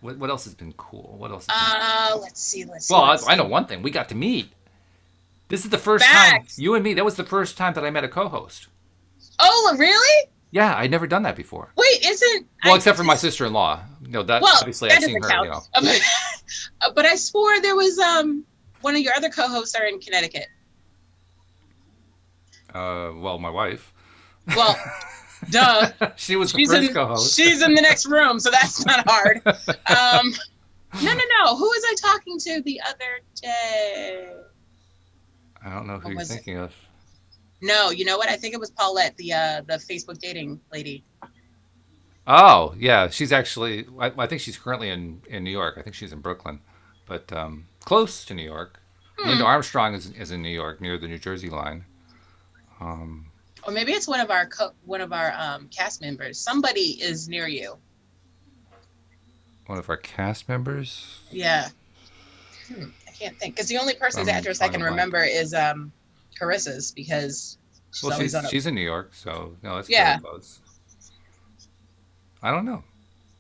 What else has been cool? What else? Let's see. Well, I know one thing. We got to meet. This is the first time Facts. you and me. That was the first time that I met a co-host. Oh, really? Yeah, I'd never done that before. Wait, isn't well, except for my sister-in-law. That obviously I've seen her. Count. But I swore there was one of your other co-hosts are in Connecticut. Well, my wife. Well, duh. She's the first co-host. She's in the next room, so that's not hard. No. Who was I talking to the other day? I don't know who you're thinking of. No, you know what? I think it was Paulette, the Facebook dating lady. Oh, yeah. She's actually, I think she's currently in New York. I think she's in Brooklyn, but close to New York. Linda Armstrong is in New York, near the New Jersey line. Or maybe it's one of our cast members. Somebody is near you. One of our cast members? Yeah. I can't think, because the only person's address I can remember is Carissa's, because she's in New York, so no, that's very close. I don't know.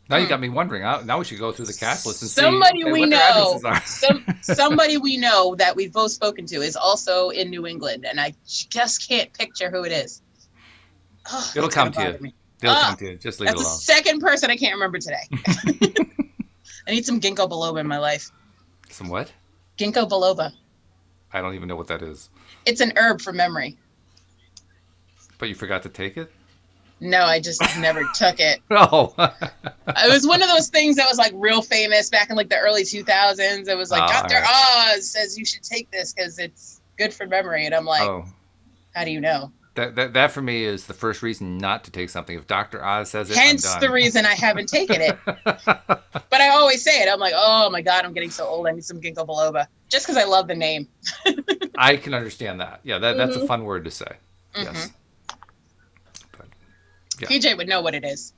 Now you got me wondering. Now we should go through the cast list and somebody see we what know. Their addresses are. Somebody we know that we've both spoken to is also in New England, and I just can't picture who it is. Oh, It'll come to you. It'll come to you. Just leave it alone. That's the second person I can't remember today. I need some ginkgo biloba in my life. Some what? Ginkgo biloba. I don't even know what that is. It's an herb for memory. But you forgot to take it? No, I just never took it. Oh. It was one of those things that was like real famous back in like the early 2000s. It was like, Dr. Oz says you should take this because it's good for memory. And I'm like, how do you know? That for me is the first reason not to take something. If Dr. Oz says it, hence I'm done. the reason I haven't taken it. But I always say it. I'm like, oh my God, I'm getting so old. I need some ginkgo biloba. Just because I love the name. I can understand that. Yeah, that's a fun word to say. Yes. But, yeah. PJ would know what it is.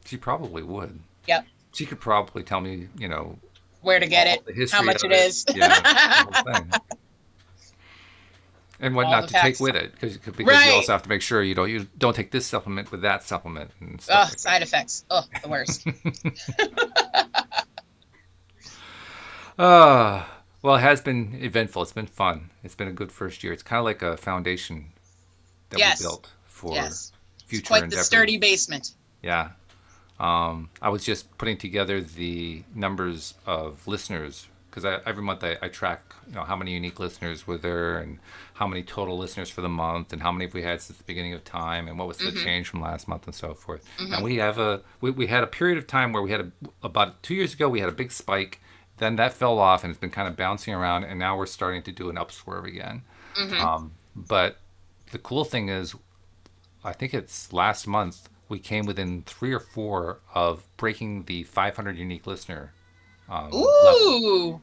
She probably would. Yep. She could probably tell me, where to get it, how much it is. Yeah, the whole thing. And what not to take with it, because you also have to make sure you don't take this supplement with that supplement and stuff. Like side effects. Oh, the worst. Well, it has been eventful. It's been fun. It's been a good first year. It's kind of like a foundation that we built for future endeavors. It's quite the sturdy basement. Yeah. I was just putting together the numbers of listeners, because every month I track, how many unique listeners were there and how many total listeners for the month and how many have we had since the beginning of time and what was the change from last month and so forth. And we have we had a period of time where we had about 2 years ago, we had a big spike. Then that fell off and it's been kind of bouncing around, and now we're starting to do an upswerve again. But the cool thing is, I think it's last month, we came within 3 or 4 of breaking the 500 unique listener level.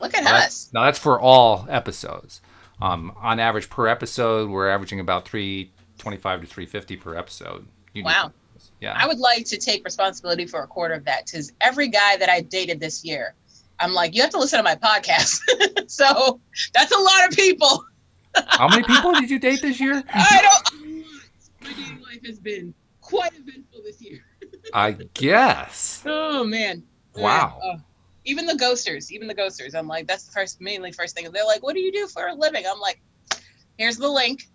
Look at us. Now that's for all episodes. On average per episode, we're averaging about 325 to 350 per episode. Wow. Yeah. I would like to take responsibility for a quarter of that, because every guy that I dated this year, I'm like, you have to listen to my podcast. So that's a lot of people. How many people did you date this year? I don't. My dating life has been quite eventful this year. I guess. Oh man. Wow. Even the ghosters. I'm like, that's the first thing. They're like, what do you do for a living? I'm like, here's the link.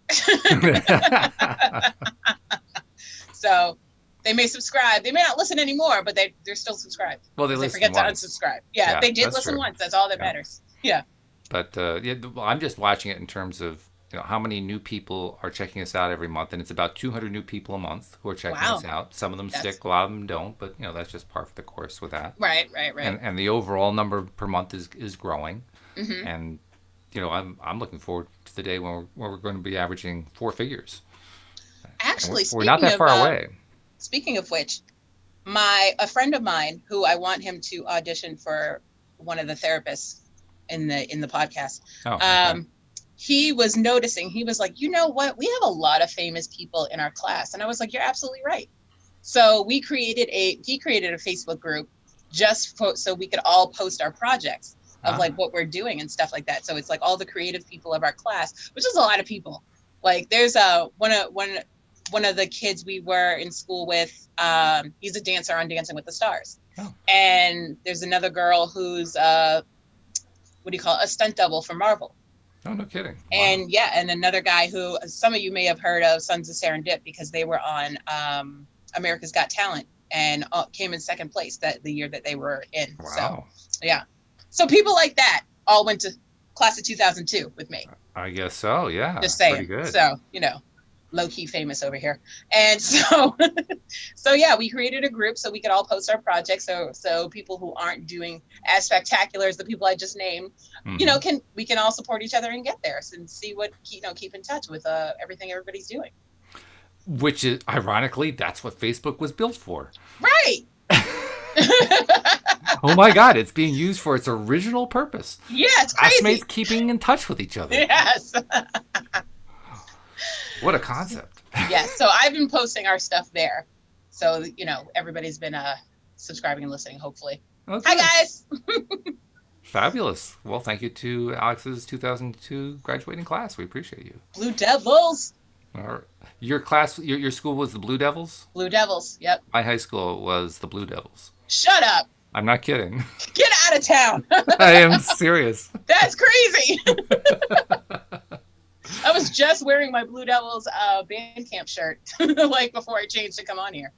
So they may subscribe. They may not listen anymore, but they're still subscribed. Well, they forget once. To unsubscribe. Yeah, they did listen once. That's all that matters. Yeah. But I'm just watching it in terms of how many new people are checking us out every month, and it's about 200 new people a month who are checking us out. Some of them stick, a lot of them don't, but that's just par for the course with that. Right. And the overall number per month is growing, and I'm looking forward to the day when we're going to be averaging 4 figures. Actually, we're not that far away. Speaking of which, a friend of mine who I want him to audition for one of the therapists in the podcast. Oh, okay. He was noticing, he was like, you know what? We have a lot of famous people in our class. And I was like, you're absolutely right. So he created a Facebook group just so we could all post our projects of like what we're doing and stuff like that. So it's like all the creative people of our class, which is a lot of people. Like there's one of the kids we were in school with, he's a dancer on Dancing with the Stars. Oh. And there's another girl who's a stunt double for Marvel. Oh, no kidding. Wow. And yeah, and another guy who some of you may have heard of, Sons of Serendip, because they were on America's Got Talent and came in second place the year that they were in. Wow. So yeah, so people like that all went to class of 2002 with me. I guess so. Yeah. Just saying. Pretty good. So low-key famous over here. And so yeah, we created a group so we could all post our projects, so people who aren't doing as spectacular as the people I just named, we can all support each other and get there and see what, keep in touch with everything everybody's doing. Which is, ironically, that's what Facebook was built for. Right. Oh my God, it's being used for its original purpose. Yeah, it's crazy. Classmates keeping in touch with each other. Yes. What a concept. Yeah, so I've been posting our stuff there. So, everybody's been subscribing and listening, hopefully. Okay. Hi, guys. Fabulous. Well, thank you to Alex's 2002 graduating class. We appreciate you. Blue Devils. All right. Your class, your school was the Blue Devils? Blue Devils, yep. My high school was the Blue Devils. Shut up. I'm not kidding. Get out of town. I am serious. That's crazy. I was just wearing my Blue Devils band camp shirt before I changed to come on here.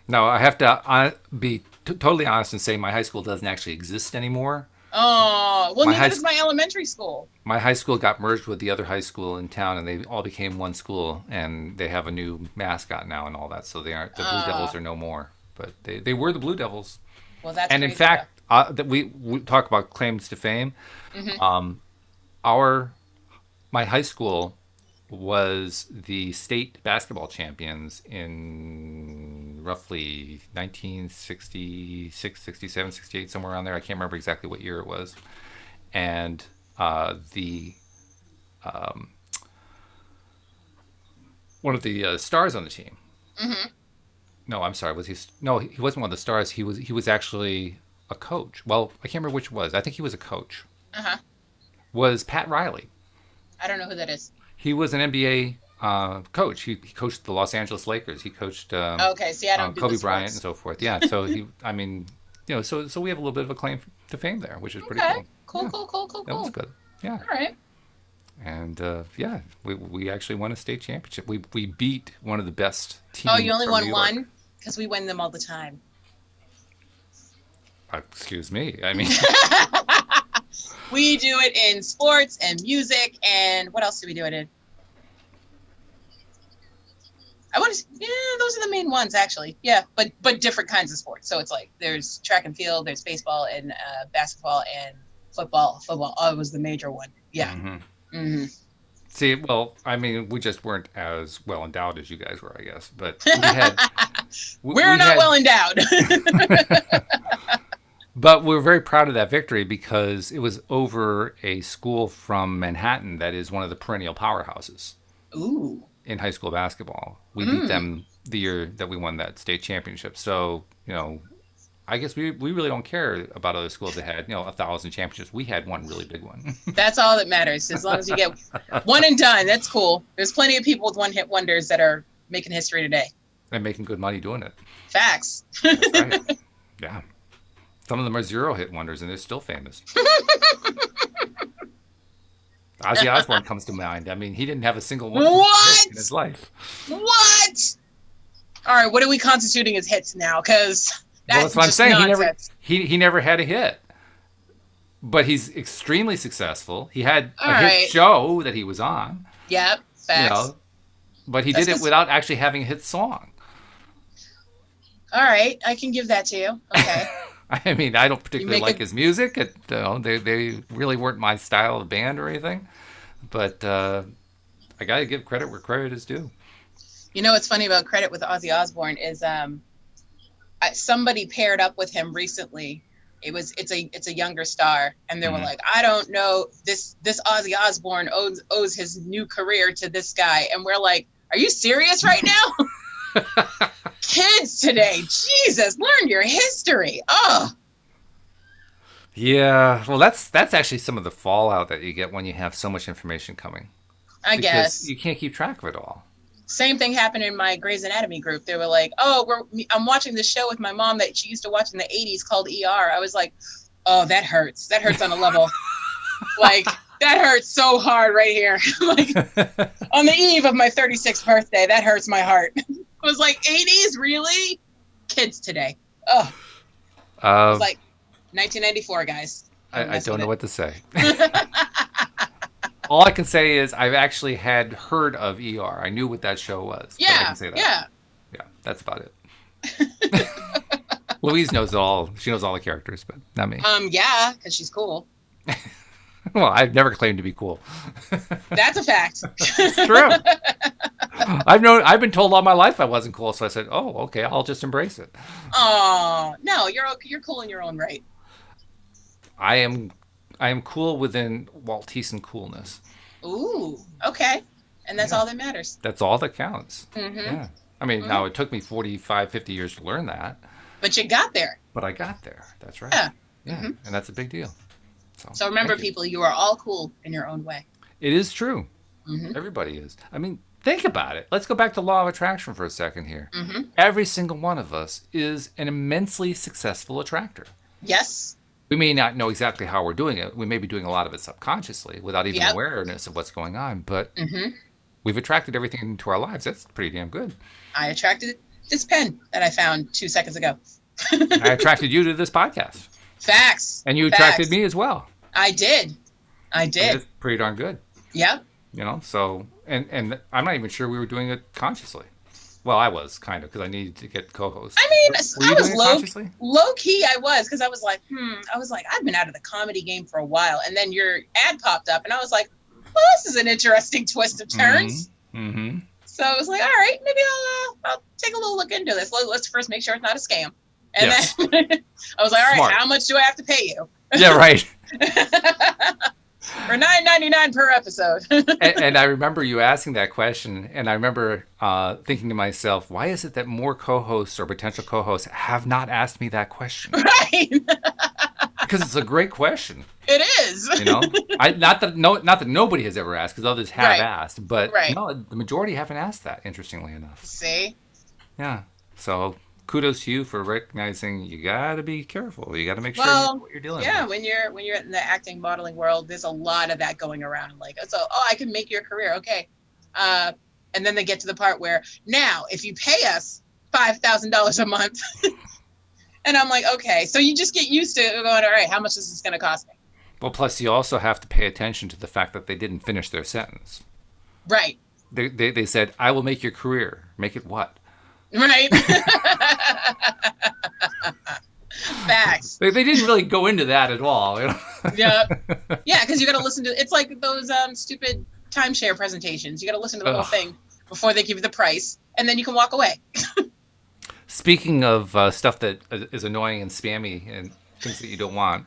No, I have to be totally honest and say my high school doesn't actually exist anymore. Oh, well, neither does my elementary school. My high school got merged with the other high school in town, and they all became one school, and they have a new mascot now and all that, so they aren't, the Blue Devils are no more. But they were the Blue Devils. Well, that's and in fact, that we talk about claims to fame. Mm-hmm. My high school was the state basketball champions in roughly 1966, 67, 68, somewhere around there. I can't remember exactly what year it was. And one of the stars on the team. Mm-hmm. No, I'm sorry. He wasn't one of the stars. He was actually a coach. Well, I can't remember which it was. I think he was a coach. Uh-huh. Was Pat Riley. I don't know who that is. He was an NBA coach. He coached the Los Angeles Lakers. He coached okay, see, I don't do Kobe Bryant and so forth. Yeah, so so we have a little bit of a claim to fame there, which is pretty cool. Cool. That was good. Yeah. All right. And we actually won a state championship. We beat one of the best teams. Oh, you only won one? Because we win them all the time. Excuse me. I mean, we do it in sports and music, and what else do we do it in? Those are the main ones, actually. Yeah, but different kinds of sports. So it's like there's track and field, there's baseball and basketball and football. Football was the major one. Yeah. Mm-hmm. Mm-hmm. See, well, I mean, we just weren't as well endowed as you guys were, I guess. But we had. We're not well endowed. But we're very proud of that victory because it was over a school from Manhattan that is one of the perennial powerhouses. Ooh. In high school basketball. We beat them the year that we won that state championship. So, I guess we really don't care about other schools that had, 1,000 championships. We had one really big one. That's all that matters. As long as you get one and done, that's cool. There's plenty of people with one-hit wonders that are making history today. And making good money doing it. Facts. That's right. Yeah. Some of them are zero-hit wonders, and they're still famous. Ozzy Osbourne comes to mind. I mean, he didn't have a single one in his life. What? All right, what are we constituting as hits now? Because that's what I'm saying. He never had a hit, but he's extremely successful. He had a hit show that he was on. Yep, facts. But he did it without actually having a hit song. All right, I can give that to you. Okay. I mean, I don't particularly like his music. They really weren't my style of band or anything. But I got to give credit where credit is due. What's funny about credit with Ozzy Osbourne is somebody paired up with him recently. It's a younger star, and they were like, I don't know, this Ozzy Osbourne owes his new career to this guy, and we're like, are you serious right now? Kids today, Jesus, learn your history. Oh. Yeah, well, that's actually some of the fallout that you get when you have so much information coming. I guess you can't keep track of it all. Same thing happened in my Grey's Anatomy group. They were like, "Oh, I'm watching this show with my mom that she used to watch in the '80s called ER." I was like, "Oh, that hurts. That hurts on a level. Like that hurts so hard right here. Like on the eve of my 36th birthday, that hurts my heart." I was like, "'80s, really? Kids today? Oh." It was like 1994, guys. I don't know what to say. All I can say is I've actually had heard of ER. I knew what that show was. Yeah, but I can say that. Yeah, that's about it. Louise knows it all. She knows all the characters, but not me. Yeah, because she's cool. Well, I've never claimed to be cool. That's a fact. It's true. I've been told all my life I wasn't cool, so I said, "Oh, okay, I'll just embrace it." Oh no, you're cool in your own right. I am cool within Walt Thiessen coolness. Ooh, okay. And that's all that matters. That's all that counts. Mm-hmm. Yeah. I mean, now it took me 45, 50 years to learn that. But you got there. But I got there. That's right. Yeah. Yeah. Mm-hmm. And that's a big deal. So remember, people, you are all cool in your own way. It is true. Mm-hmm. Everybody is. I mean, think about it. Let's go back to law of attraction for a second here. Mm-hmm. Every single one of us is an immensely successful attractor. Yes. We may not know exactly how we're doing it. We may be doing a lot of it subconsciously without even awareness of what's going on. But we've attracted everything into our lives. That's pretty damn good. I attracted this pen that I found 2 seconds ago. I attracted you to this podcast. Facts. And you attracted me as well. I did. That's pretty darn good. Yeah. You know, so, and I'm not even sure we were doing it consciously. Well, I was kind of, because I needed to get co-hosts. I mean, I was low key. I was, because I was like, I've been out of the comedy game for a while, and then your ad popped up, and I was like, well, this is an interesting twist of turns. Mm-hmm. So I was like, all right, maybe I'll take a little look into this. Let's first make sure it's not a scam. And then I was like, all right, how much do I have to pay you? Yeah, right. For $9.99 per episode. and I remember you asking that question, and I remember thinking to myself, why is it that more co-hosts or potential co-hosts have not asked me that question? Right. Because it's a great question. It is. You know, not that nobody has ever asked, because others have asked, but no, the majority haven't asked that. Interestingly enough. See. Yeah. So kudos to you for recognizing you got to be careful. You got to make sure you know what you're dealing with. Yeah, when you're in the acting modeling world, there's a lot of that going around. Like, so, I can make your career, okay. And then they get to the part where, now, if you pay us $5,000 a month, and I'm like, okay. So you just get used to going, all right, how much is this going to cost me? Well, plus you also have to pay attention to the fact that they didn't finish their sentence. Right. They said, I will make your career. Make it what? Right. Facts. They didn't really go into that at all. You know? Yeah, because you got to listen to. It's like those stupid timeshare presentations. You got to listen to the whole thing before they give you the price, and then you can walk away. Speaking of stuff that is annoying and spammy and things that you don't want,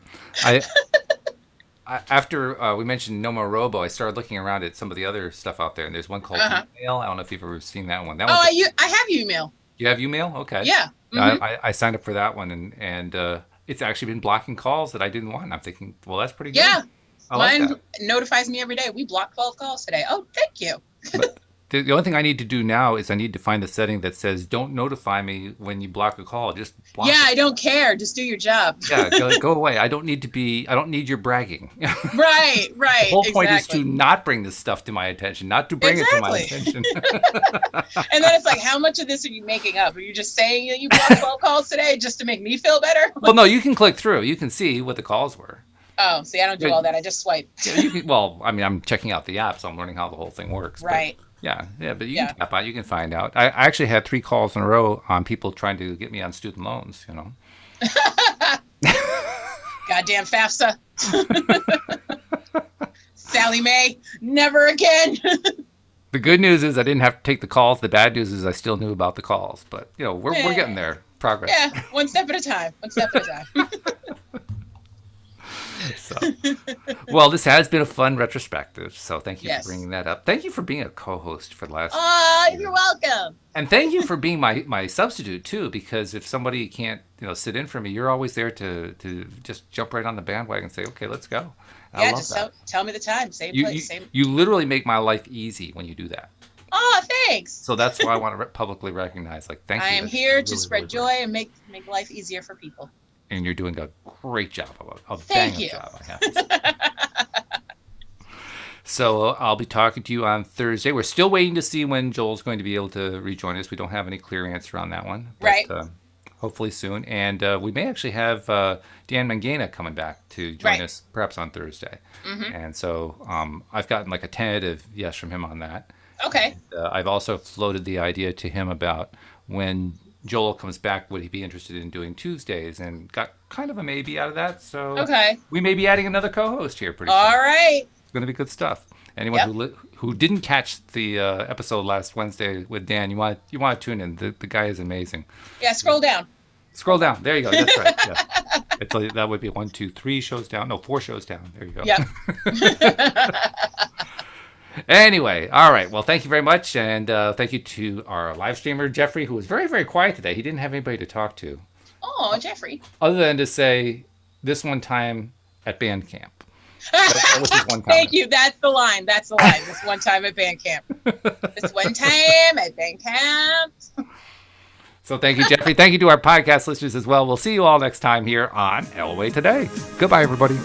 after we mentioned No More Robo, I started looking around at some of the other stuff out there, and there's one called Email. I don't know if you've ever seen that one. I have Email. You have Email? Okay. Yeah. Mm-hmm. I signed up for that one, and it's actually been blocking calls that I didn't want. I'm thinking, well, that's pretty good. Yeah. Mine like notifies me every day. We blocked 12 calls today. Oh, thank you. But the only thing I need to do now is I need to find the setting that says don't notify me when you block a call. Just block it. I don't care. Just do your job. Yeah, go away. I don't need your bragging. Right. The whole point is to not bring this stuff to my attention, not to bring it to my attention. And then it's like, how much of this are you making up? Are you just saying that you blocked 12 calls today just to make me feel better? Well, no, you can click through. You can see what the calls were. Oh, see, I don't do all that. I just swipe. Well, I mean, I'm checking out the app, so I'm learning how the whole thing works. Right. But but you can tap out. You can find out. I actually had 3 calls in a row on people trying to get me on student loans, you know. Goddamn FAFSA. Sally Mae, never again. The good news is I didn't have to take the calls. The bad news is I still knew about the calls. But, you know, we're getting there. Progress. Yeah, one step at a time. So, well, this has been a fun retrospective, so thank you for bringing that up. Thank you for being a co-host for the last year. You're welcome. And thank you for being my substitute too, because if somebody can't sit in for me, you're always there to just jump right on the bandwagon and say, okay, let's go. And I love just tell me the time. Same place. You literally make my life easy when you do that. Oh, thanks. So that's why I want to publicly recognize, like, thank you. I am here to spread joy and make life easier for people. And you're doing a great job. Thank you. Job, I have to say. So I'll be talking to you on Thursday. We're still waiting to see when Joel's going to be able to rejoin us. We don't have any clear answer on that one. But, right. Hopefully soon. And we may actually have Dan Mangena coming back to join us perhaps on Thursday. Mm-hmm. And so I've gotten like a tentative yes from him on that. Okay. And, I've also floated the idea to him about when Joel comes back, would he be interested in doing Tuesdays? And got kind of a maybe out of that. So we may be adding another co-host here pretty soon. All right. It's going to be good stuff. Anyone who didn't catch the episode last Wednesday with Dan, you want to tune in. The guy is amazing. Yeah, scroll down. Scroll down. There you go. That's right. Yeah. That would be 1, 2, 3 shows down. No, 4 shows down. There you go. Yep. Anyway, all right. Well, thank you very much. And thank you to our live streamer, Jeffrey, who was very, very quiet today. He didn't have anybody to talk to. Oh, Jeffrey. Other than to say, this one time at band camp. That was his one comment. Thank you. That's the line. This one time at band camp. This one time at band camp. So thank you, Jeffrey. Thank you to our podcast listeners as well. We'll see you all next time here on LOA Today. Goodbye, everybody.